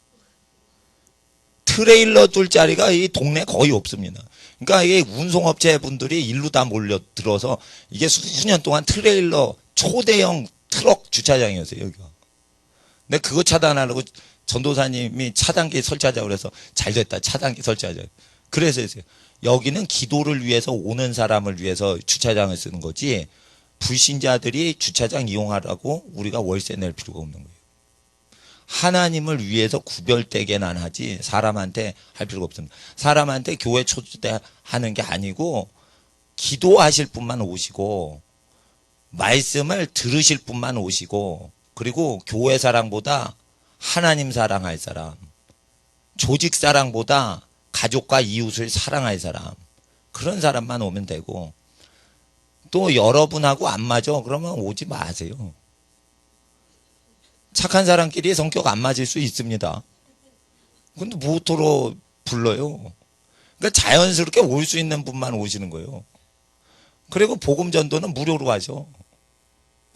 트레일러 둘 자리가 이 동네 거의 없습니다. 그러니까 이게 운송업체 분들이 일로 다 몰려들어서 이게 수년 동안 트레일러 초대형 트럭 주차장이었어요. 여기가. 근데 그거 차단하려고 전도사님이 차단기 설치하자고 그래서 잘 됐다. 차단기 설치하자. 그래서 여기는 기도를 위해서 오는 사람을 위해서 주차장을 쓰는 거지, 불신자들이 주차장 이용하라고 우리가 월세 낼 필요가 없는 거예요. 하나님을 위해서 구별되게만 하지 사람한테 할 필요가 없습니다. 사람한테 교회 초대하는 게 아니고 기도하실 분만 오시고 말씀을 들으실 분만 오시고, 그리고 교회 사랑보다 하나님 사랑할 사람, 조직 사랑보다 가족과 이웃을 사랑할 사람, 그런 사람만 오면 되고, 또 여러분하고 안 맞아 그러면 오지 마세요. 착한 사람끼리 성격 안 맞을 수 있습니다. 근데 뭐토로 불러요? 그러니까 자연스럽게 올 수 있는 분만 오시는 거예요. 그리고 복음 전도는 무료로 하죠.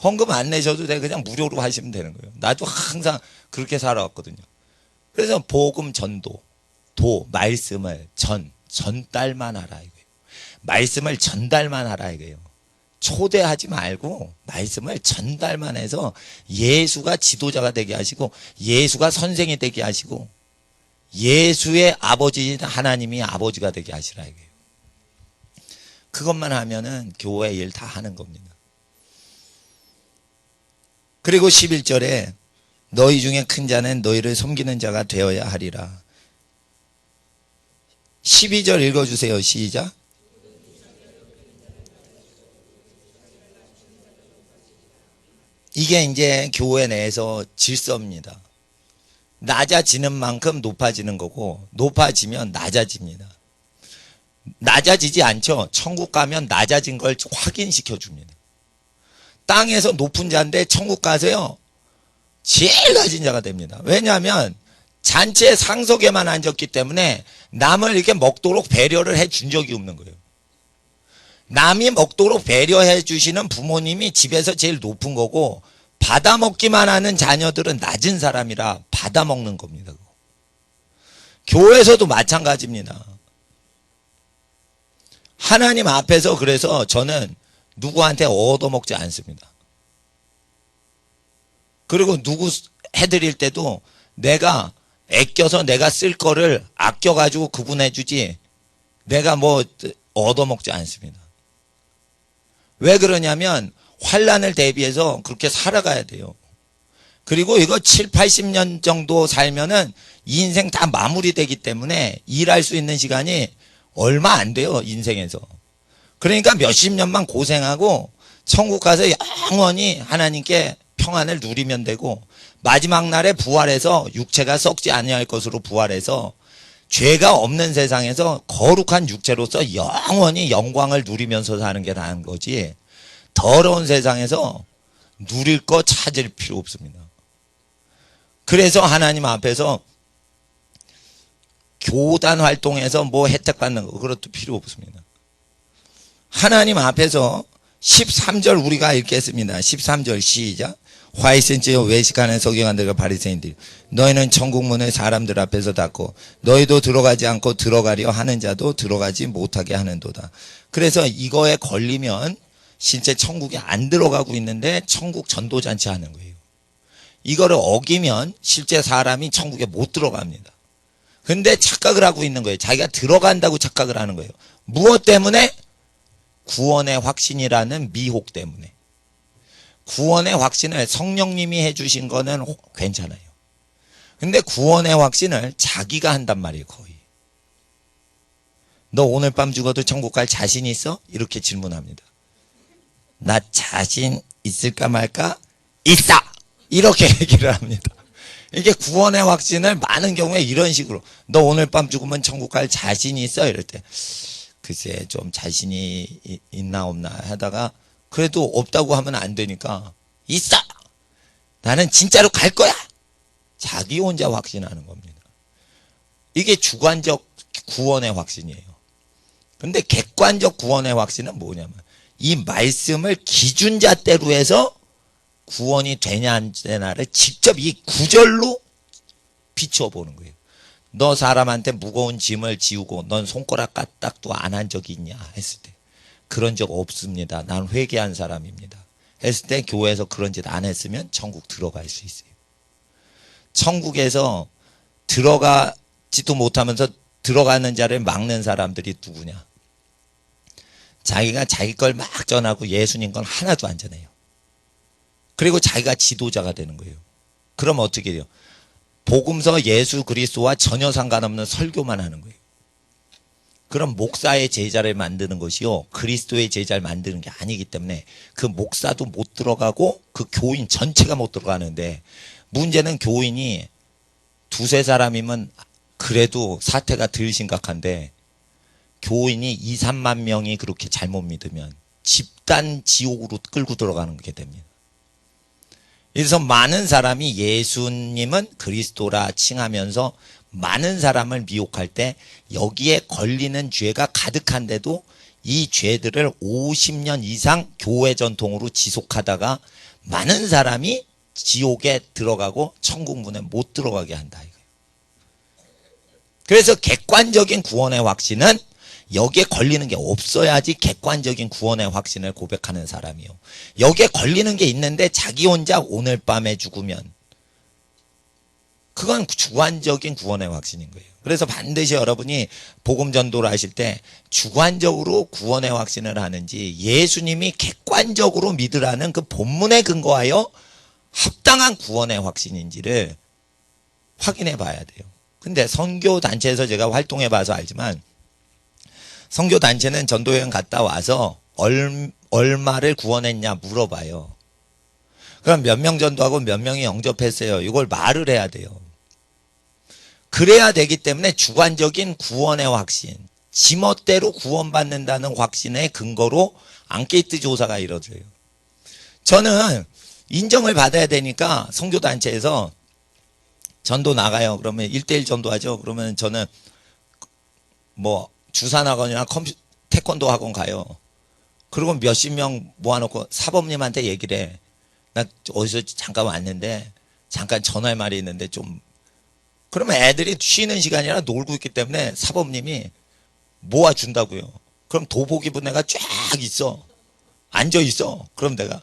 헌금 안 내셔도 돼. 그냥 무료로 하시면 되는 거예요. 나도 항상 그렇게 살아왔거든요. 그래서 복음 전도, 말씀을 전달만 하라 이거예요. 말씀을 전달만 하라 이거예요. 초대하지 말고 말씀을 전달만 해서 예수가 지도자가 되게 하시고, 예수가 선생이 되게 하시고, 예수의 아버지 하나님이 아버지가 되게 하시라 이거예요. 그것만 하면은 교회 일 다 하는 겁니다. 그리고 11절에 너희 중에 큰 자는 너희를 섬기는 자가 되어야 하리라. 12절 읽어주세요. 시작. 이게 이제 교회 내에서 질서입니다. 낮아지는 만큼 높아지는 거고, 높아지면 낮아집니다. 낮아지지 않죠. 천국 가면 낮아진 걸 확인시켜 줍니다. 땅에서 높은 자인데 천국 가세요, 제일 낮은 자가 됩니다. 왜냐하면 잔치의 상석에만 앉았기 때문에 남을 이렇게 먹도록 배려를 해준 적이 없는 거예요. 남이 먹도록 배려해 주시는 부모님이 집에서 제일 높은 거고, 받아먹기만 하는 자녀들은 낮은 사람이라 받아먹는 겁니다. 교회에서도 마찬가지입니다. 하나님 앞에서 그래서 저는 누구한테 얻어먹지 않습니다. 그리고 누구 해드릴 때도 내가 아껴서 내가 쓸 거를 아껴가지고 그분해주지, 내가 뭐 얻어먹지 않습니다. 왜 그러냐면 환난을 대비해서 그렇게 살아가야 돼요. 그리고 이거 7, 80년 정도 살면은 인생 다 마무리되기 때문에 일할 수 있는 시간이 얼마 안 돼요, 인생에서. 그러니까 몇십 년만 고생하고 천국 가서 영원히 하나님께 평안을 누리면 되고, 마지막 날에 부활해서 육체가 썩지 아니할 것으로 부활해서 죄가 없는 세상에서 거룩한 육체로서 영원히 영광을 누리면서 사는 게 나은 거지, 더러운 세상에서 누릴 거 찾을 필요 없습니다. 그래서 하나님 앞에서 교단 활동에서 뭐 혜택 받는 거, 그것도 필요 없습니다. 하나님 앞에서 13절 우리가 읽겠습니다. 13절 시작. 화 있은지요 외식하는 서기관들과 바리새인들, 너희는 천국 문을 사람들 앞에서 닫고 너희도 들어가지 않고 들어가려 하는 자도 들어가지 못하게 하는도다. 그래서 이거에 걸리면 실제 천국에 안 들어가고 있는데 천국 전도잔치 하는 거예요. 이거를 어기면 실제 사람이 천국에 못 들어갑니다. 근데 착각을 하고 있는 거예요. 자기가 들어간다고 착각을 하는 거예요. 무엇 때문에? 구원의 확신이라는 미혹 때문에. 구원의 확신을 성령님이 해주신 거는 괜찮아요. 근데 구원의 확신을 자기가 한단 말이에요, 거의. 너 오늘 밤 죽어도 천국 갈 자신 있어? 이렇게 질문합니다. 나 자신 있을까 말까? 있어! 이렇게 얘기를 합니다. 이게 구원의 확신을 많은 경우에 이런 식으로, 너 오늘 밤 죽으면 천국 갈 자신 있어? 이럴 때 글쎄 좀 자신이 있나 없나 하다가 그래도 없다고 하면 안 되니까 있어! 나는 진짜로 갈 거야! 자기 혼자 확신하는 겁니다. 이게 주관적 구원의 확신이에요. 근데 객관적 구원의 확신은 뭐냐면 이 말씀을 기준잣대로 해서 구원이 되냐 안 되냐를 직접 이 구절로 비춰보는 거예요. 너 사람한테 무거운 짐을 지우고 넌 손가락 까딱도 안 한 적이 있냐 했을 때 그런 적 없습니다. 난 회개한 사람입니다. 했을 때 교회에서 그런 짓 안 했으면 천국 들어갈 수 있어요. 천국에서 들어가지도 못하면서 들어가는 자를 막는 사람들이 누구냐? 자기가 자기 걸 막 전하고 예수님 건 하나도 안 전해요. 그리고 자기가 지도자가 되는 거예요. 그럼 어떻게 돼요? 복음서 예수 그리스도와 전혀 상관없는 설교만 하는 거예요. 그럼 목사의 제자를 만드는 것이요, 그리스도의 제자를 만드는 게 아니기 때문에 그 목사도 못 들어가고 그 교인 전체가 못 들어가는데, 문제는 교인이 두세 사람이면 그래도 사태가 덜 심각한데, 교인이 2, 3만 명이 그렇게 잘못 믿으면 집단 지옥으로 끌고 들어가는 게 됩니다. 그래서 많은 사람이 예수님은 그리스도라 칭하면서 많은 사람을 미혹할 때 여기에 걸리는 죄가 가득한데도 이 죄들을 50년 이상 교회 전통으로 지속하다가 많은 사람이 지옥에 들어가고 천국문에 못 들어가게 한다 이거예요. 그래서 객관적인 구원의 확신은 여기에 걸리는 게 없어야지 객관적인 구원의 확신을 고백하는 사람이요. 여기에 걸리는 게 있는데 자기 혼자 오늘 밤에 죽으면 그건 주관적인 구원의 확신인 거예요. 그래서 반드시 여러분이 복음 전도를 하실 때 주관적으로 구원의 확신을 하는지 예수님이 객관적으로 믿으라는 그 본문에 근거하여 합당한 구원의 확신인지를 확인해 봐야 돼요. 근데 선교단체에서 제가 활동해 봐서 알지만, 선교단체는 전도여행 갔다 와서 얼마를 구원했냐 물어봐요. 그럼 몇 명 전도하고 몇 명이 영접했어요. 이걸 말을 해야 돼요. 그래야 되기 때문에 주관적인 구원의 확신, 지멋대로 구원받는다는 확신의 근거로 앙케이트 조사가 이루어져요. 저는 인정을 받아야 되니까 선교단체에서 전도 나가요. 그러면 1대1 전도하죠. 그러면 저는 뭐 주산학원이나 태권도 학원 가요. 그리고 몇십 명 모아놓고 사범님한테 얘기를 해. 나 어디서 잠깐 왔는데 잠깐 전할 말이 있는데 좀. 그러면 애들이 쉬는 시간이라 놀고 있기 때문에 사범님이 모아준다고요. 그럼 도복 입은 애가 쫙 있어. 앉아있어. 그럼 내가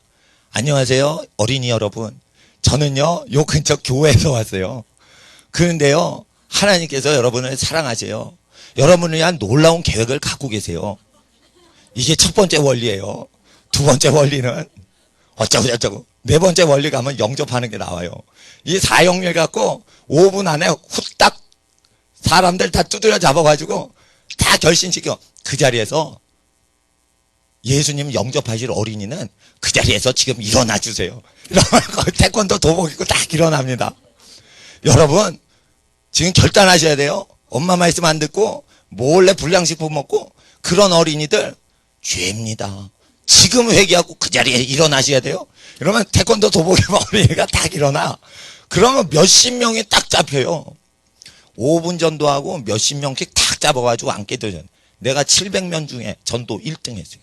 안녕하세요 어린이 여러분, 저는요 요 근처 교회에서 왔어요. 그런데요 하나님께서 여러분을 사랑하세요. 여러분을 위한 놀라운 계획을 갖고 계세요. 이게 첫 번째 원리예요. 두 번째 원리는 어쩌고 네 번째 원리 가면 영접하는 게 나와요. 이 4영일 갖고 5분 안에 후딱 사람들 다 두드려 잡아가지고 다 결심시켜. 그 자리에서 예수님 영접하실 어린이는 그 자리에서 지금 일어나 주세요. 이러면 태권도 도복 입고 딱 일어납니다. 여러분 지금 결단하셔야 돼요. 엄마 말씀 안 듣고 몰래 불량식품 먹고 그런 어린이들 죄입니다. 지금 회개하고 그 자리에 일어나셔야 돼요. 이러면 태권도 도복 입은 어린이가 딱 일어나. 그러면 몇십 명이 딱 잡혀요. 5분 전도하고 몇십 명씩 딱 잡아가지고 안 깨져요. 내가 700명 중에 전도 1등 했어요.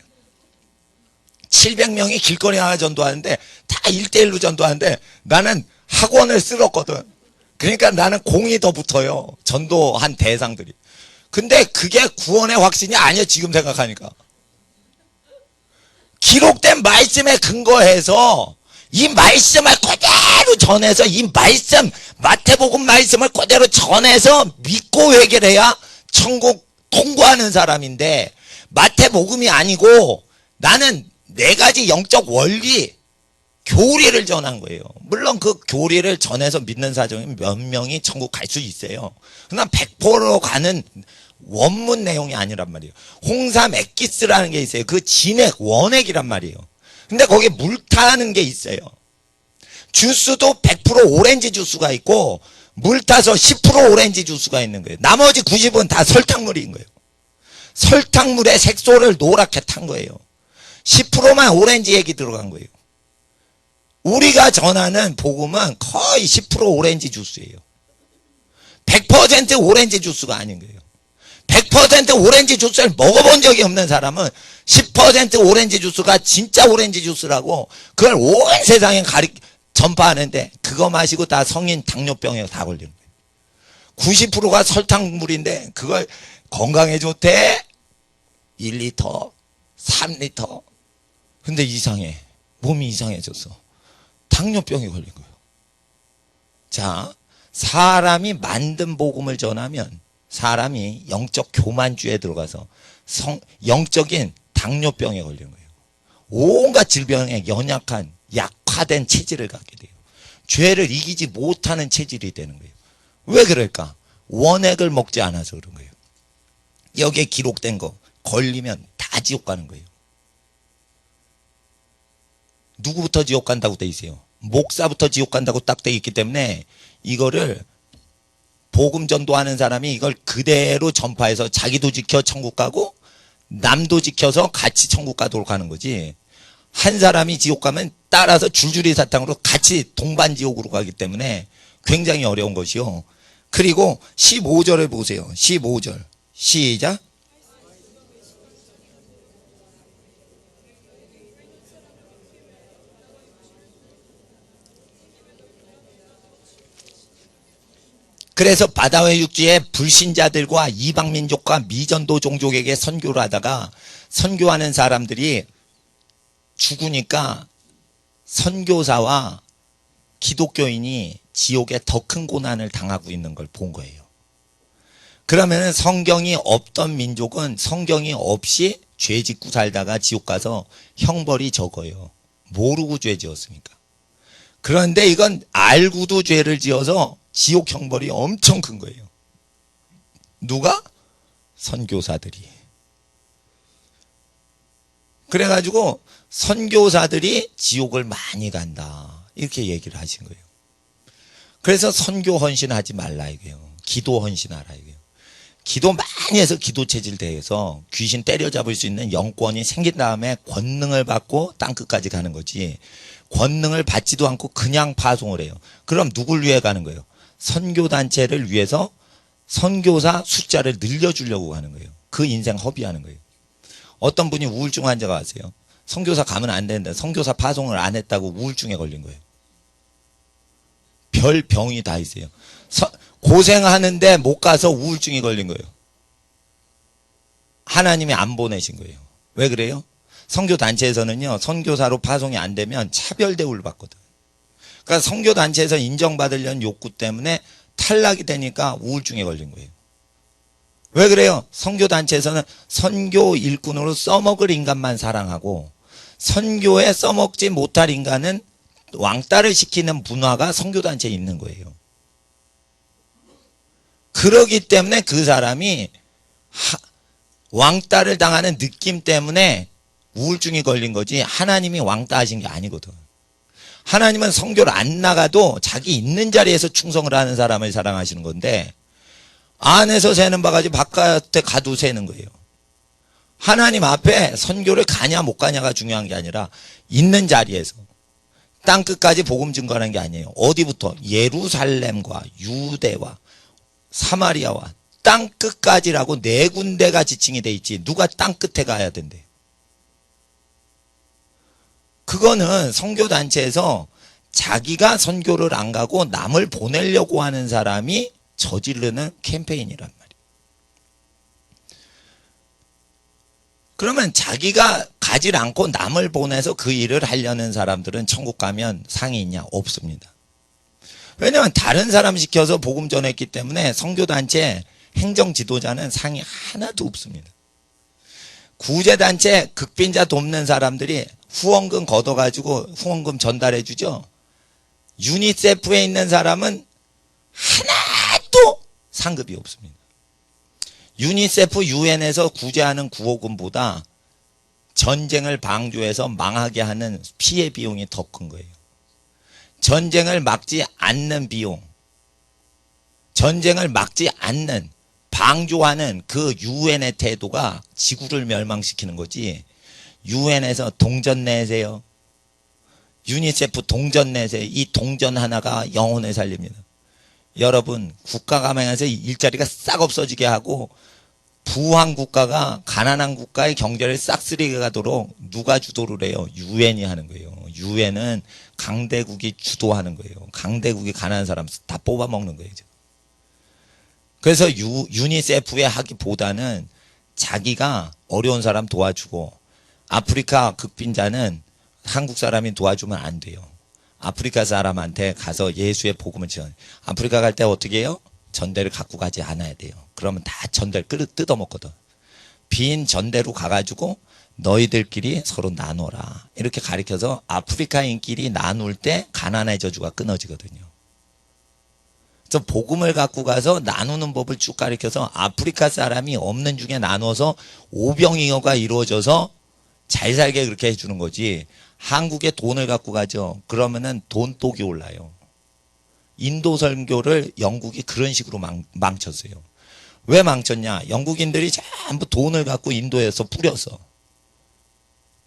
700명이 길거리 하나 전도하는데 다 1대1로 전도하는데 나는 학원을 쓸었거든. 그러니까 나는 공이 더 붙어요. 전도한 대상들이. 근데 그게 구원의 확신이 아니야 지금 생각하니까. 기록된 말씀에 근거해서 이 말씀을 그대로 전해서 이 말씀 마태복음 말씀을 그대로 전해서 믿고 회개해야 천국 통과하는 사람인데, 마태복음이 아니고 나는 4가지 영적 원리 교리를 전한 거예요. 물론 그 교리를 전해서 믿는 사정이 몇 명이 천국 갈 수 있어요. 그러나 100% 가는 원문 내용이 아니란 말이에요. 홍삼 액기스라는 게 있어요. 그 진액, 원액이란 말이에요. 근데 거기에 물 타는 게 있어요. 주스도 100% 오렌지 주스가 있고 물 타서 10% 오렌지 주스가 있는 거예요. 나머지 90은 다 설탕물인 거예요. 설탕물에 색소를 노랗게 탄 거예요. 10%만 오렌지 액이 들어간 거예요. 우리가 전하는 복음은 거의 10% 오렌지 주스예요. 100% 오렌지 주스가 아닌 거예요. 100% 오렌지 주스를 먹어본 적이 없는 사람은 10% 오렌지 주스가 진짜 오렌지 주스라고 그걸 온 세상에 전파하는데 그거 마시고 다 성인 당뇨병에 다 걸리는 거예요. 90%가 설탕물인데 그걸 건강에 좋대. 1리터, 3리터. 근데 이상해. 몸이 이상해졌어. 당뇨병이 걸린 거예요. 자, 사람이 만든 복음을 전하면 사람이 영적 교만주에 들어가서 영적인 당뇨병에 걸리는 거예요. 온갖 질병에 연약한 약화된 체질을 갖게 돼요. 죄를 이기지 못하는 체질이 되는 거예요. 왜 그럴까? 원액을 먹지 않아서 그런 거예요. 여기에 기록된 거 걸리면 다 지옥 가는 거예요. 누구부터 지옥 간다고 돼 있어요? 목사부터 지옥 간다고 딱 돼 있기 때문에 이거를 복음 전도하는 사람이 이걸 그대로 전파해서 자기도 지켜 천국 가고 남도 지켜서 같이 천국 가도록 하는 거지. 한 사람이 지옥 가면 따라서 줄줄이 사탕으로 같이 동반 지옥으로 가기 때문에 굉장히 어려운 것이요. 그리고 15절을 보세요. 15절 시작. 그래서 바다의 육지에 불신자들과 이방민족과 미전도 종족에게 선교를 하다가 선교하는 사람들이 죽으니까 선교사와 기독교인이 지옥에 더 큰 고난을 당하고 있는 걸 본 거예요. 그러면 성경이 없던 민족은 성경이 없이 죄 짓고 살다가 지옥 가서 형벌이 적어요. 모르고 죄 지었으니까. 그런데 이건 알고도 죄를 지어서 지옥 형벌이 엄청 큰 거예요. 누가? 선교사들이. 그래가지고 선교사들이 지옥을 많이 간다. 이렇게 얘기를 하신 거예요. 그래서 선교 헌신하지 말라 이거예요. 기도 헌신하라 이거예요. 기도 많이 해서 기도 체질 대해서 귀신 때려잡을 수 있는 영권이 생긴 다음에 권능을 받고 땅끝까지 가는 거지. 권능을 받지도 않고 그냥 파송을 해요. 그럼 누굴 위해 가는 거예요? 선교단체를 위해서 선교사 숫자를 늘려주려고 하는 거예요. 그 인생 허비하는 거예요. 어떤 분이 우울증 환자가 왔어요. 선교사 가면 안 되는데 선교사 파송을 안 했다고 우울증에 걸린 거예요. 별 병이 다 있어요. 고생하는데 못 가서 우울증이 걸린 거예요. 하나님이 안 보내신 거예요. 왜 그래요? 선교단체에서는요, 선교사로 파송이 안 되면 차별 대우를 받거든. 그러니까 선교단체에서 인정받으려는 욕구 때문에 탈락이 되니까 우울증에 걸린 거예요. 왜 그래요? 선교단체에서는 선교 일꾼으로 써먹을 인간만 사랑하고 선교에 써먹지 못할 인간은 왕따를 시키는 문화가 선교단체에 있는 거예요. 그러기 때문에 그 사람이 왕따를 당하는 느낌 때문에 우울증이 걸린 거지 하나님이 왕따하신 게 아니거든. 하나님은 선교를 안 나가도 자기 있는 자리에서 충성을 하는 사람을 사랑하시는 건데 안에서 새는 바가지 바깥에 가도 새는 거예요. 하나님 앞에 선교를 가냐 못 가냐가 중요한 게 아니라 있는 자리에서 땅끝까지 복음 증거하는 게 아니에요. 어디부터? 예루살렘과 유대와 사마리아와 땅끝까지라고 네 군데가 지칭이 돼 있지. 누가 땅끝에 가야 된대. 그거는 선교단체에서 자기가 선교를 안 가고 남을 보내려고 하는 사람이 저지르는 캠페인이란 말이에요. 그러면 자기가 가지 않고 남을 보내서 그 일을 하려는 사람들은 천국 가면 상이 있냐? 없습니다. 왜냐하면 다른 사람 시켜서 복음 전했기 때문에 선교단체 행정 지도자는 상이 하나도 없습니다. 구제단체 극빈자 돕는 사람들이 후원금 걷어가지고 후원금 전달해 주죠. 유니세프에 있는 사람은 하나도 상급이 없습니다. 유니세프 유엔에서 구제하는 구호금보다 전쟁을 방조해서 망하게 하는 피해 비용이 더 큰 거예요. 전쟁을 막지 않는 비용, 전쟁을 막지 않는 방조하는 그 유엔의 태도가 지구를 멸망시키는 거지. 유엔에서 동전 내세요. 유니세프 동전 내세요. 이 동전 하나가 영혼을 살립니다. 여러분, 국가 감행해서 일자리가 싹 없어지게 하고 부한 국가가 가난한 국가의 경제를 싹쓸이게 가도록 누가 주도를 해요? 유엔이 하는 거예요. 유엔은 강대국이 주도하는 거예요. 강대국이 가난한 사람 다 뽑아먹는 거예요. 그래서 유니세프에 하기보다는 자기가 어려운 사람 도와주고 아프리카 극빈자는 한국 사람이 도와주면 안 돼요. 아프리카 사람한테 가서 예수의 복음을 전해. 아프리카 갈 때 어떻게 해요? 전대를 갖고 가지 않아야 돼요. 그러면 다 전대를 뜯어먹거든. 빈 전대로 가가지고 너희들끼리 서로 나눠라. 이렇게 가르쳐서 아프리카인끼리 나눌 때 가난의 저주가 끊어지거든요. 그래서 복음을 갖고 가서 나누는 법을 쭉 가르쳐서 아프리카 사람이 없는 중에 나눠서 오병이어가 이루어져서 잘 살게 그렇게 해주는 거지. 한국에 돈을 갖고 가죠. 그러면은 돈독이 올라요. 인도 선교를 영국이 그런 식으로 망쳤어요. 왜 망쳤냐? 영국인들이 전부 돈을 갖고 인도에서 뿌려서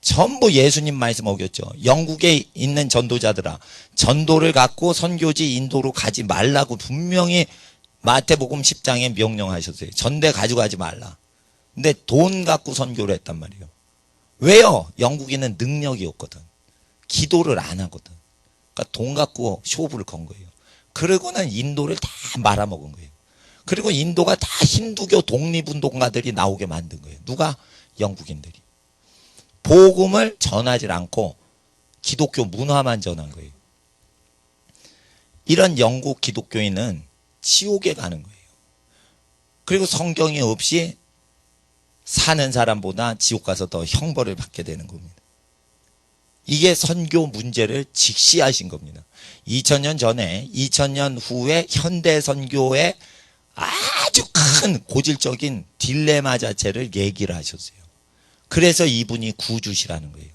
전부 예수님 말씀 어겼죠. 영국에 있는 전도자들아, 전도를 갖고 선교지 인도로 가지 말라고 분명히 마태복음 10장에 명령하셨어요. 전대 가져가지 말라. 근데 돈 갖고 선교를 했단 말이에요. 왜요? 영국에는 능력이 없거든. 기도를 안 하거든. 그러니까 돈 갖고 쇼부를 건 거예요. 그러고는 인도를 다 말아먹은 거예요. 그리고 인도가 다 힌두교 독립운동가들이 나오게 만든 거예요. 누가? 영국인들이. 복음을 전하지 않고 기독교 문화만 전한 거예요. 이런 영국 기독교인은 지옥에 가는 거예요. 그리고 성경이 없이 사는 사람보다 지옥 가서 더 형벌을 받게 되는 겁니다. 이게 선교 문제를 직시하신 겁니다. 2000년 전에 2000년 후에 현대 선교의 아주 큰 고질적인 딜레마 자체를 얘기를 하셨어요. 그래서 이분이 구주시라는 거예요.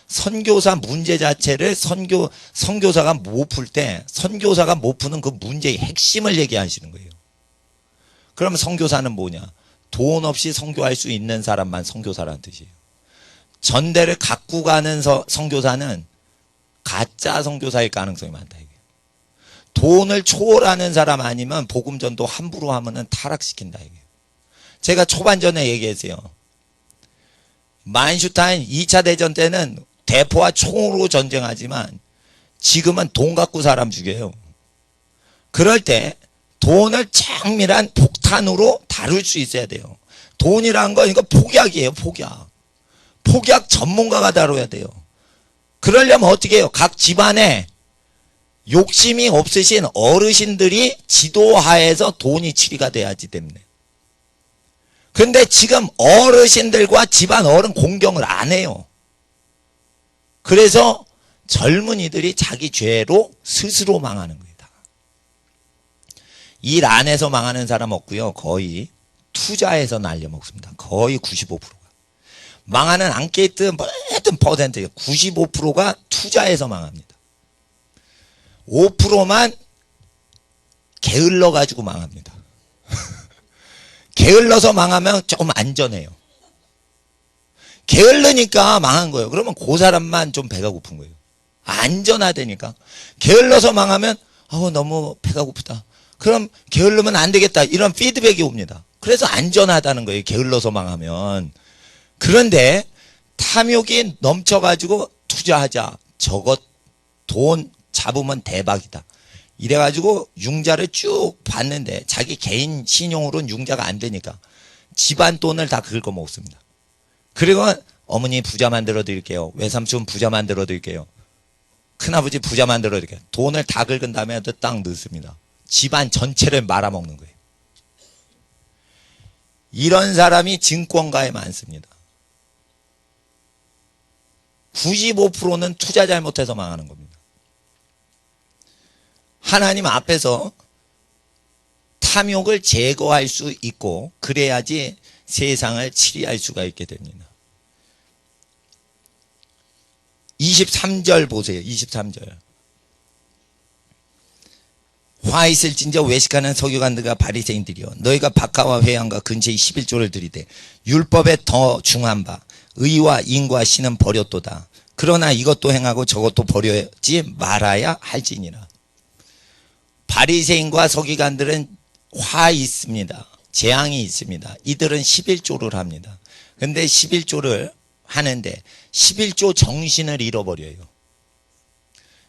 선교사 문제 자체를 선교사가 못 풀 때 선교사가 못 푸는 그 문제의 핵심을 얘기하시는 거예요. 그러면 선교사는 뭐냐? 돈 없이 선교할 수 있는 사람만 선교사라는 뜻이에요. 전대를 갖고 가는 선교사는 가짜 선교사일 가능성이 많다. 이게. 돈을 초월하는 사람 아니면 복음 전도 함부로 하면은 타락시킨다. 이게. 제가 초반전에 얘기했어요. 만슈타인 2차 대전 때는 대포와 총으로 전쟁하지만 지금은 돈 갖고 사람 죽여요. 그럴 때 돈을 정밀한 폭탄으로 다룰 수 있어야 돼요. 돈이란 거 이거 폭약이에요. 폭약. 폭약 전문가가 다뤄야 돼요. 그러려면 어떻게 해요? 각 집안에 욕심이 없으신 어르신들이 지도하에서 돈이 치리가 돼야지 때문에. 근데 지금 어르신들과 집안 어른 공경을 안 해요. 그래서 젊은이들이 자기 죄로 스스로 망하는 거예요. 일 안 해서 망하는 사람 없고요. 거의 투자해서 날려먹습니다. 거의 95%가. 망하는 안케이트 모든 퍼센트예요. 95%가 투자해서 망합니다. 5%만 게을러가지고 망합니다. 게을러서 망하면 조금 안전해요. 게을르니까 망한 거예요. 그러면 그 사람만 좀 배가 고픈 거예요. 안전하다니까. 게을러서 망하면 너무 배가 고프다. 그럼 게을르면 안 되겠다. 이런 피드백이 옵니다. 그래서 안전하다는 거예요. 게을러서 망하면. 그런데 탐욕이 넘쳐가지고 투자하자. 저것 돈 잡으면 대박이다. 이래가지고 융자를 쭉 봤는데 자기 개인 신용으로는 융자가 안 되니까 집안 돈을 다 긁어 먹습니다. 그리고 어머니 부자 만들어 드릴게요. 외삼촌 부자 만들어 드릴게요. 큰아버지 부자 만들어 드릴게요. 돈을 다 긁은 다음에 딱 넣습니다. 집안 전체를 말아먹는 거예요. 이런 사람이 증권가에 많습니다. 95%는 투자 잘못해서 망하는 겁니다. 하나님 앞에서 탐욕을 제거할 수 있고 그래야지 세상을 치리할 수가 있게 됩니다. 23절 보세요. 23절. 화 있을진저 외식하는 서기관들과 바리새인들이여 너희가 박하와 회당과 근처에 11조를 들이되 율법에 더 중한 바 의와 인과 신은 버렸도다. 그러나 이것도 행하고 저것도 버려지 말아야 할지니라. 바리새인과 서기관들은 화 있습니다. 재앙이 있습니다. 이들은 11조를 합니다. 근데 11조를 하는데 11조 정신을 잃어버려요.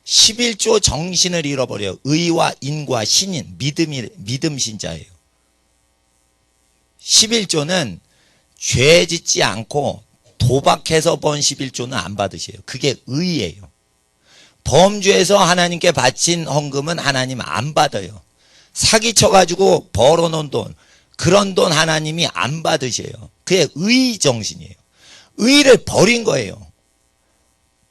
11조 정신을 잃어버려요. 의와 인과 신인, 믿음 신자예요. 11조는 죄 짓지 않고 도박해서 번 11조는 안 받으세요. 그게 의예요. 범죄에서 하나님께 바친 헌금은 하나님 안 받아요. 사기쳐가지고 벌어놓은 돈, 그런 돈 하나님이 안 받으셔요. 그게 의 정신이에요. 의를 버린 거예요.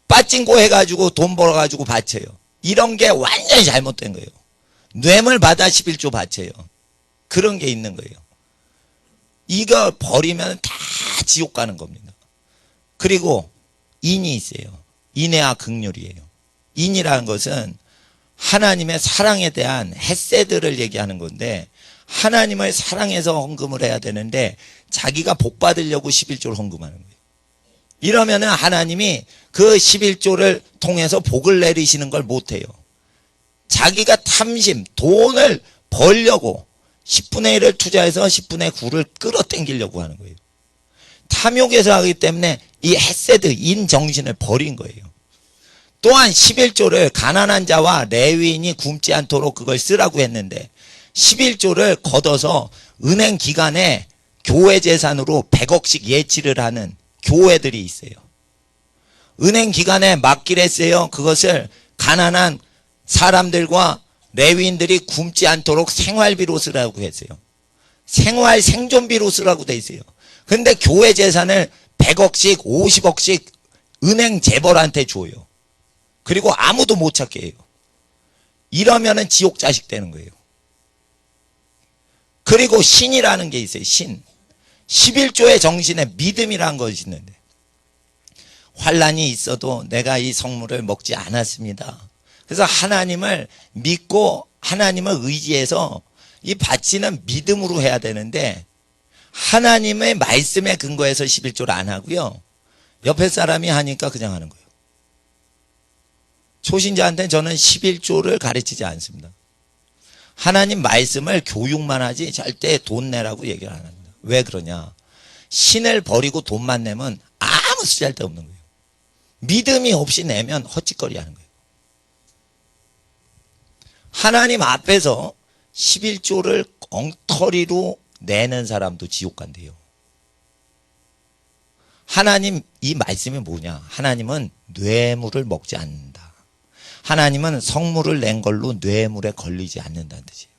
빠찡고 해가지고 돈 벌어가지고 바쳐요. 이런 게 완전히 잘못된 거예요. 뇌물 받아 11조 바쳐요. 그런 게 있는 거예요. 이거 버리면 다 지옥 가는 겁니다. 그리고 인이 있어요. 인애와 긍휼이에요. 인이라는 것은 하나님의 사랑에 대한 헤세드를 얘기하는 건데, 하나님을 사랑해서 헌금을 해야 되는데 자기가 복 받으려고 11조를 헌금하는 거예요. 이러면은 하나님이 그 11조를 통해서 복을 내리시는 걸 못해요. 자기가 탐심, 돈을 벌려고 10분의 1을 투자해서 10분의 9를 끌어당기려고 하는 거예요. 탐욕에서 하기 때문에 이 헤세드, 인 정신을 버린 거예요. 또한 11조를 가난한 자와 레위인이 굶지 않도록 그걸 쓰라고 했는데 11조를 걷어서 은행 기관에 교회 재산으로 100억씩 예치를 하는 교회들이 있어요. 은행 기관에 맡기를 했어요. 그것을 가난한 사람들과 레위인들이 굶지 않도록 생활비로 쓰라고 했어요. 생활 생존비로 쓰라고 돼 있어요. 근데 교회 재산을 100억씩 50억씩 은행 재벌한테 줘요. 그리고 아무도 못 찾게 해요. 이러면은 지옥 자식 되는 거예요. 그리고 신이라는 게 있어요. 신. 11조의 정신에 믿음이라는 것이 있는데, 환난이 있어도 내가 이 성물을 먹지 않았습니다. 그래서 하나님을 믿고 하나님을 의지해서 이 바치는 믿음으로 해야 되는데, 하나님의 말씀에 근거해서 11조를 안 하고요. 옆에 사람이 하니까 그냥 하는 거예요. 초신자한테 저는 11조를 가르치지 않습니다. 하나님 말씀을 교육만 하지 절대 돈 내라고 얘기를 안 합니다. 왜 그러냐? 신을 버리고 돈만 내면 아무 쓰잘데없는 거예요. 믿음이 없이 내면 헛짓거리 하는 거예요. 하나님 앞에서 11조를 엉터리로 내는 사람도 지옥 간대요. 하나님 이 말씀이 뭐냐? 하나님은 뇌물을 먹지 않는다. 하나님은 성물을 낸 걸로 뇌물에 걸리지 않는다는 뜻이에요.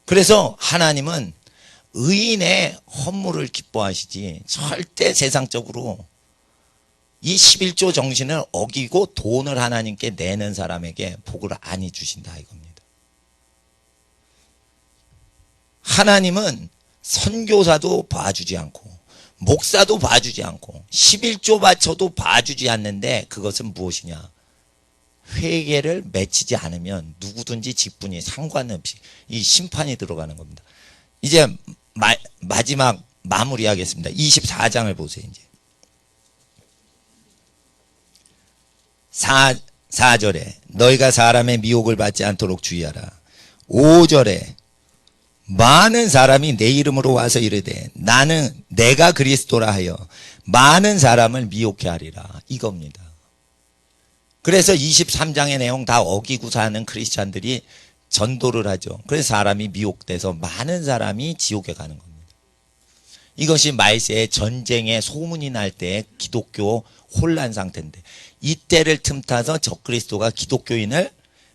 그래서 하나님은 의인의 헌물을 기뻐하시지 절대 세상적으로 이 11조 정신을 어기고 돈을 하나님께 내는 사람에게 복을 안 주신다 이겁니다. 하나님은 선교사도 봐주지 않고 목사도 봐주지 않고 11조 바쳐도 봐주지 않는데, 그것은 무엇이냐? 회개를 맺히지 않으면 누구든지 직분이 상관없이 이 심판이 들어가는 겁니다. 이제 마지막 마무리하겠습니다. 24장을 보세요. 이제 4절에 너희가 사람의 미혹을 받지 않도록 주의하라. 5절에 많은 사람이 내 이름으로 와서 이르되 나는 내가 그리스도라 하여 많은 사람을 미혹해 하리라. 이겁니다. 그래서 23장의 내용 다 어기고 사는 크리스찬들이 전도를 하죠. 그래서 사람이 미혹돼서 많은 사람이 지옥에 가는 겁니다. 이것이 말세의 전쟁의 소문이 날 때의 기독교 혼란 상태인데, 이때를 틈타서 적그리스도가 기독교인을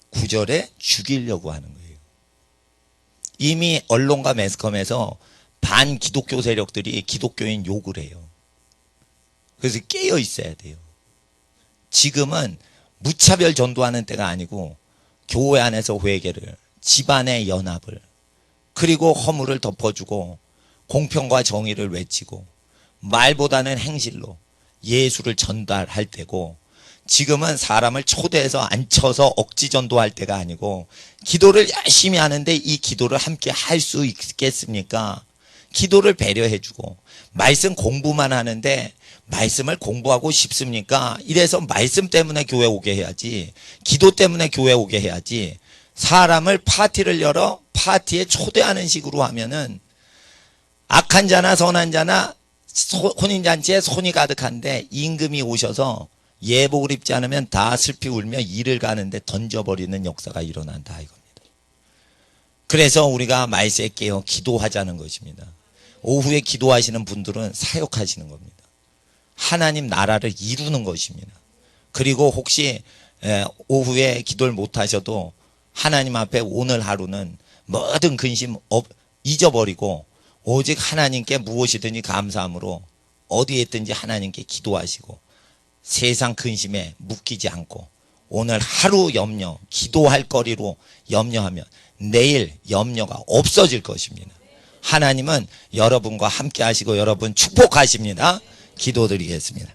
구절에 죽이려고 하는 거예요. 이미 언론과 매스컴에서 반기독교 세력들이 기독교인 욕을 해요. 그래서 깨어 있어야 돼요. 지금은 무차별 전도하는 때가 아니고 교회 안에서 회개를, 집안의 연합을, 그리고 허물을 덮어주고 공평과 정의를 외치고 말보다는 행실로 예수를 전달할 때고, 지금은 사람을 초대해서 앉혀서 억지 전도할 때가 아니고 기도를 열심히 하는데 이 기도를 함께 할 수 있겠습니까? 기도를 배려해주고, 말씀 공부만 하는데 말씀을 공부하고 싶습니까? 이래서 말씀 때문에 교회 오게 해야지, 기도 때문에 교회 오게 해야지, 사람을 파티를 열어 파티에 초대하는 식으로 하면은 악한 자나 선한 자나 혼인잔치에 손이 가득한데 임금이 오셔서 예복을 입지 않으면 다 슬피 울며 일을 가는데 던져버리는 역사가 일어난다 이겁니다. 그래서 우리가 말세에 깨어 기도하자는 것입니다. 오후에 기도하시는 분들은 사역하시는 겁니다. 하나님 나라를 이루는 것입니다. 그리고 혹시 오후에 기도를 못하셔도 하나님 앞에 오늘 하루는 모든 근심 잊어버리고 오직 하나님께 무엇이든지 감사함으로 어디에 있든지 하나님께 기도하시고 세상 근심에 묶이지 않고 오늘 하루 염려, 기도할 거리로 염려하면 내일 염려가 없어질 것입니다. 하나님은 여러분과 함께 하시고 여러분 축복하십니다. 기도드리겠습니다.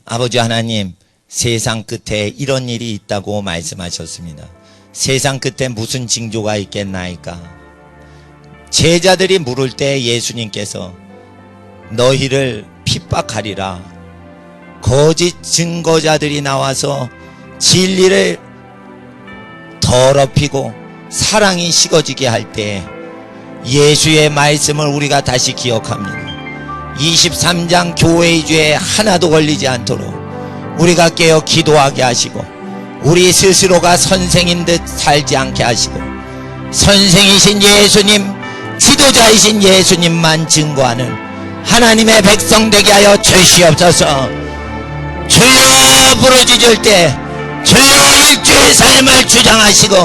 아버지 하나님, 세상 끝에 이런 일이 있다고 말씀하셨습니다. 세상 끝에 무슨 징조가 있겠나이까? 제자들이 물을 때 예수님께서 너희를 핍박하리라, 거짓 증거자들이 나와서 진리를 더럽히고 사랑이 식어지게 할 때 예수의 말씀을 우리가 다시 기억합니다. 23장 교회의 죄에 하나도 걸리지 않도록 우리가 깨어 기도하게 하시고 우리 스스로가 선생인 듯 살지 않게 하시고 선생이신 예수님, 지도자이신 예수님만 증거하는 하나님의 백성 되게 하여 주시옵소서. 주여 부르짖을 때 주여 일주의 삶을 주장하시고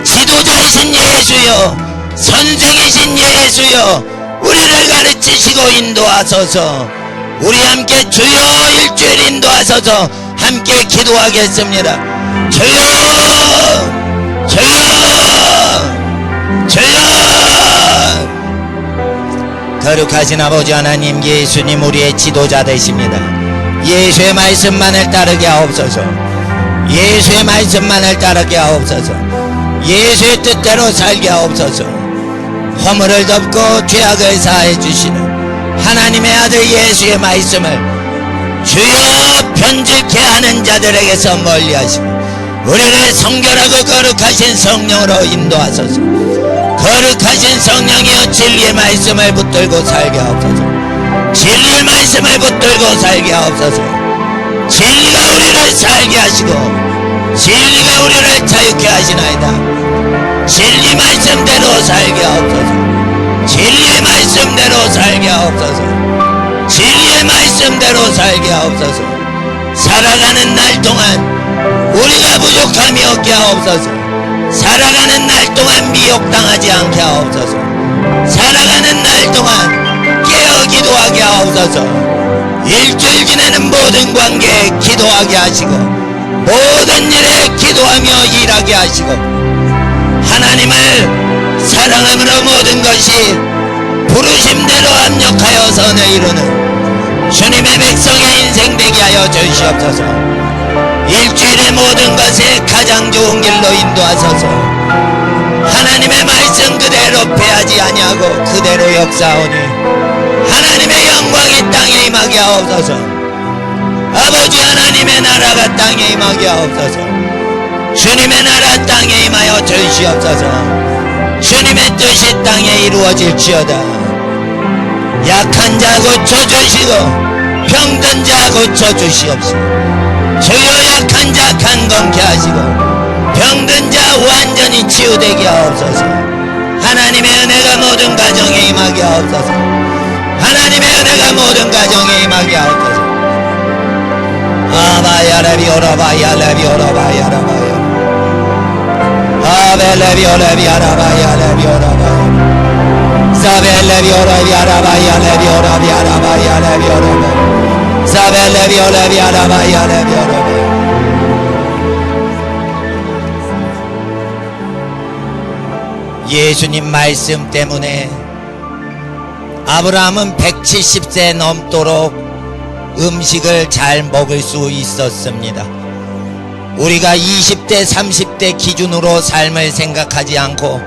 지도자이신 예수여, 선생이신 예수여, 우리를 가르치시고 인도하소서. 우리 함께 주여 일주일 인도하소서. 함께 기도하겠습니다. 주여 주여 주여. 거룩하신 아버지 하나님, 예수님 우리의 지도자 되십니다. 예수의 말씀만을 따르게 하옵소서. 예수의 말씀만을 따르게 하옵소서. 예수의 뜻대로 살게 하옵소서. 허물을 덮고 죄악을 사해 주시는 하나님의 아들 예수의 말씀을 주여 변질케 하는 자들에게서 멀리하시고 우리를 성결하고 거룩하신 성령으로 인도하소서. 거룩하신 성령이여 진리의 말씀을 붙들고 살게 하옵소서. 진리의 말씀을 붙들고 살게 하옵소서. 진리가 우리를 살게 하시고 진리가 우리를 자유케 하시나이다. 진리 말씀대로 살게 하옵소서. 진리의 말씀대로 살게 하옵소서. 진리의 말씀대로 살게 하옵소서. 살아가는 날 동안 우리가 부족함이 없게 하옵소서. 살아가는 날 동안 미혹당하지 않게 하옵소서. 살아가는 날 동안 깨어 기도하게 하옵소서. 일주일 지내는 모든 관계에 기도하게 하시고 모든 일에 기도하며 일하게 하시고 하나님을 사랑함으로 모든 것이 부르심대로 합력하여 선을 이루는 주님의 백성의 인생 되게 하여 주시옵소서. 일주일의 모든 것에 가장 좋은 길로 인도하소서. 하나님의 말씀 그대로 패하지 아니하고 그대로 역사하오니 하나님의 영광이 땅에 임하게 하옵소서. 아버지 하나님의 나라가 땅에 임하게 하옵소서. 주님의 나라 땅에 임하여 주시옵소서. 주님의 뜻이 땅에 이루어질지어다. 약한 자 고쳐주시고 병든 자 고쳐주시옵소서. 주여 약한 자 강건케 하시고 병든 자 완전히 치유되게 하옵소서. 하나님의 은혜가 모든 가정에 임하게 하옵소서. 하나님의 은혜가 모든 가정에 임하게 하옵소서. 아바야레비 오라바야레비 오라바야라바야 아벨레비 오레비 아라바야레비 오라바야 사벨레비 오레비 아라바야레비 오라비 아라바야레비 오라바야 사벨레비 오레비 아라바야레비 오라바야. 예수님 말씀 때문에 아브라함은 170세 넘도록 음식을 잘 먹을 수 있었습니다. 우리가 20대 30대 기준으로 삶을 생각하지 않고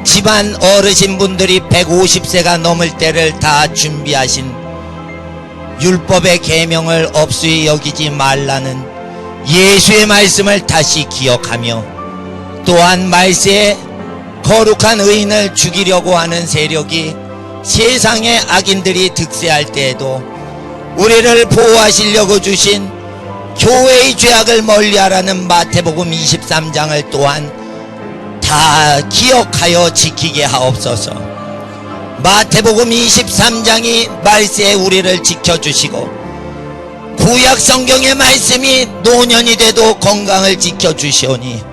집안 어르신분들이 150세가 넘을 때를 다 준비하신 율법의 계명을 업수히 여기지 말라는 예수의 말씀을 다시 기억하며 또한 말세에 거룩한 의인을 죽이려고 하는 세력이 세상의 악인들이 득세할 때에도 우리를 보호하시려고 주신 교회의 죄악을 멀리하라는 마태복음 23장을 또한 다 기억하여 지키게 하옵소서. 마태복음 23장이 말세에 우리를 지켜주시고 구약 성경의 말씀이 노년이 돼도 건강을 지켜주시오니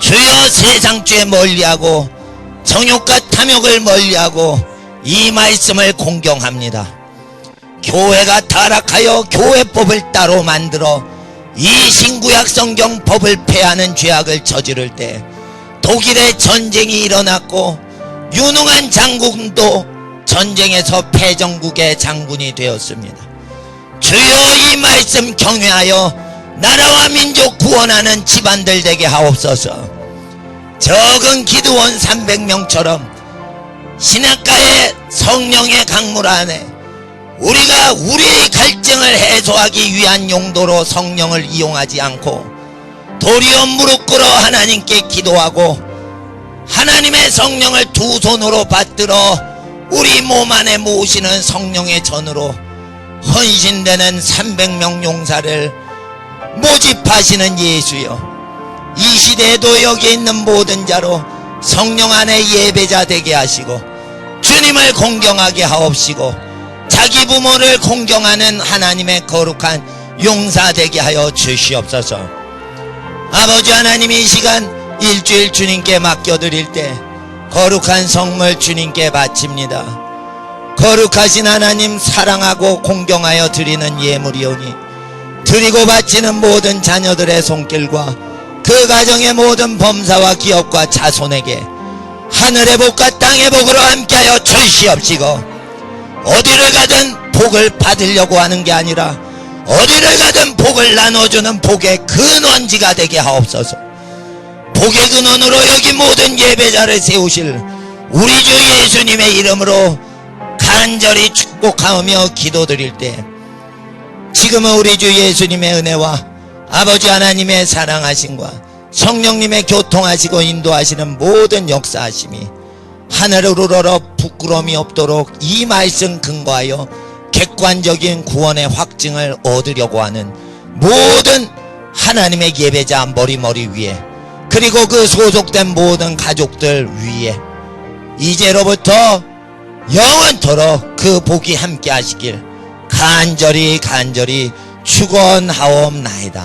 주여 세상죄 멀리하고 정욕과 탐욕을 멀리하고 이 말씀을 공경합니다. 교회가 타락하여 교회법을 따로 만들어 이 신구약 성경 법을 폐하는 죄악을 저지를 때 독일의 전쟁이 일어났고 유능한 장군도 전쟁에서 패전국의 장군이 되었습니다. 주여 이 말씀 경외하여 나라와 민족 구원하는 집안들 되게 하옵소서. 적은 기드온 300명처럼 신학가의 성령의 강물 안에 우리가 우리의 갈증을 해소하기 위한 용도로 성령을 이용하지 않고 도리어 무릎 꿇어 하나님께 기도하고 하나님의 성령을 두 손으로 받들어 우리 몸 안에 모으시는 성령의 전으로 헌신되는 300명 용사를 모집하시는 예수여, 이 시대에도 여기 있는 모든 자로 성령 안에 예배자 되게 하시고 주님을 공경하게 하옵시고 자기 부모를 공경하는 하나님의 거룩한 용사 되게 하여 주시옵소서. 아버지 하나님, 이 시간 일주일 주님께 맡겨드릴 때 거룩한 성물 주님께 바칩니다. 거룩하신 하나님, 사랑하고 공경하여 드리는 예물이오니 드리고 바치는 모든 자녀들의 손길과 그 가정의 모든 범사와 기업과 자손에게 하늘의 복과 땅의 복으로 함께하여 주시옵시고 어디를 가든 복을 받으려고 하는 게 아니라 어디를 가든 복을 나눠주는 복의 근원지가 되게 하옵소서. 복의 근원으로 여기 모든 예배자를 세우실 우리 주 예수님의 이름으로 간절히 축복하며 기도드릴 때 지금은 우리 주 예수님의 은혜와 아버지 하나님의 사랑하심과 성령님의 교통하시고 인도하시는 모든 역사하심이 하늘을 우러러 부끄러움이 없도록 이 말씀 근거하여 객관적인 구원의 확증을 얻으려고 하는 모든 하나님의 예배자 머리 위에, 그리고 그 소속된 모든 가족들 위에 이제로부터 영원토록 그 복이 함께 하시길 간절히 축원하옵나이다.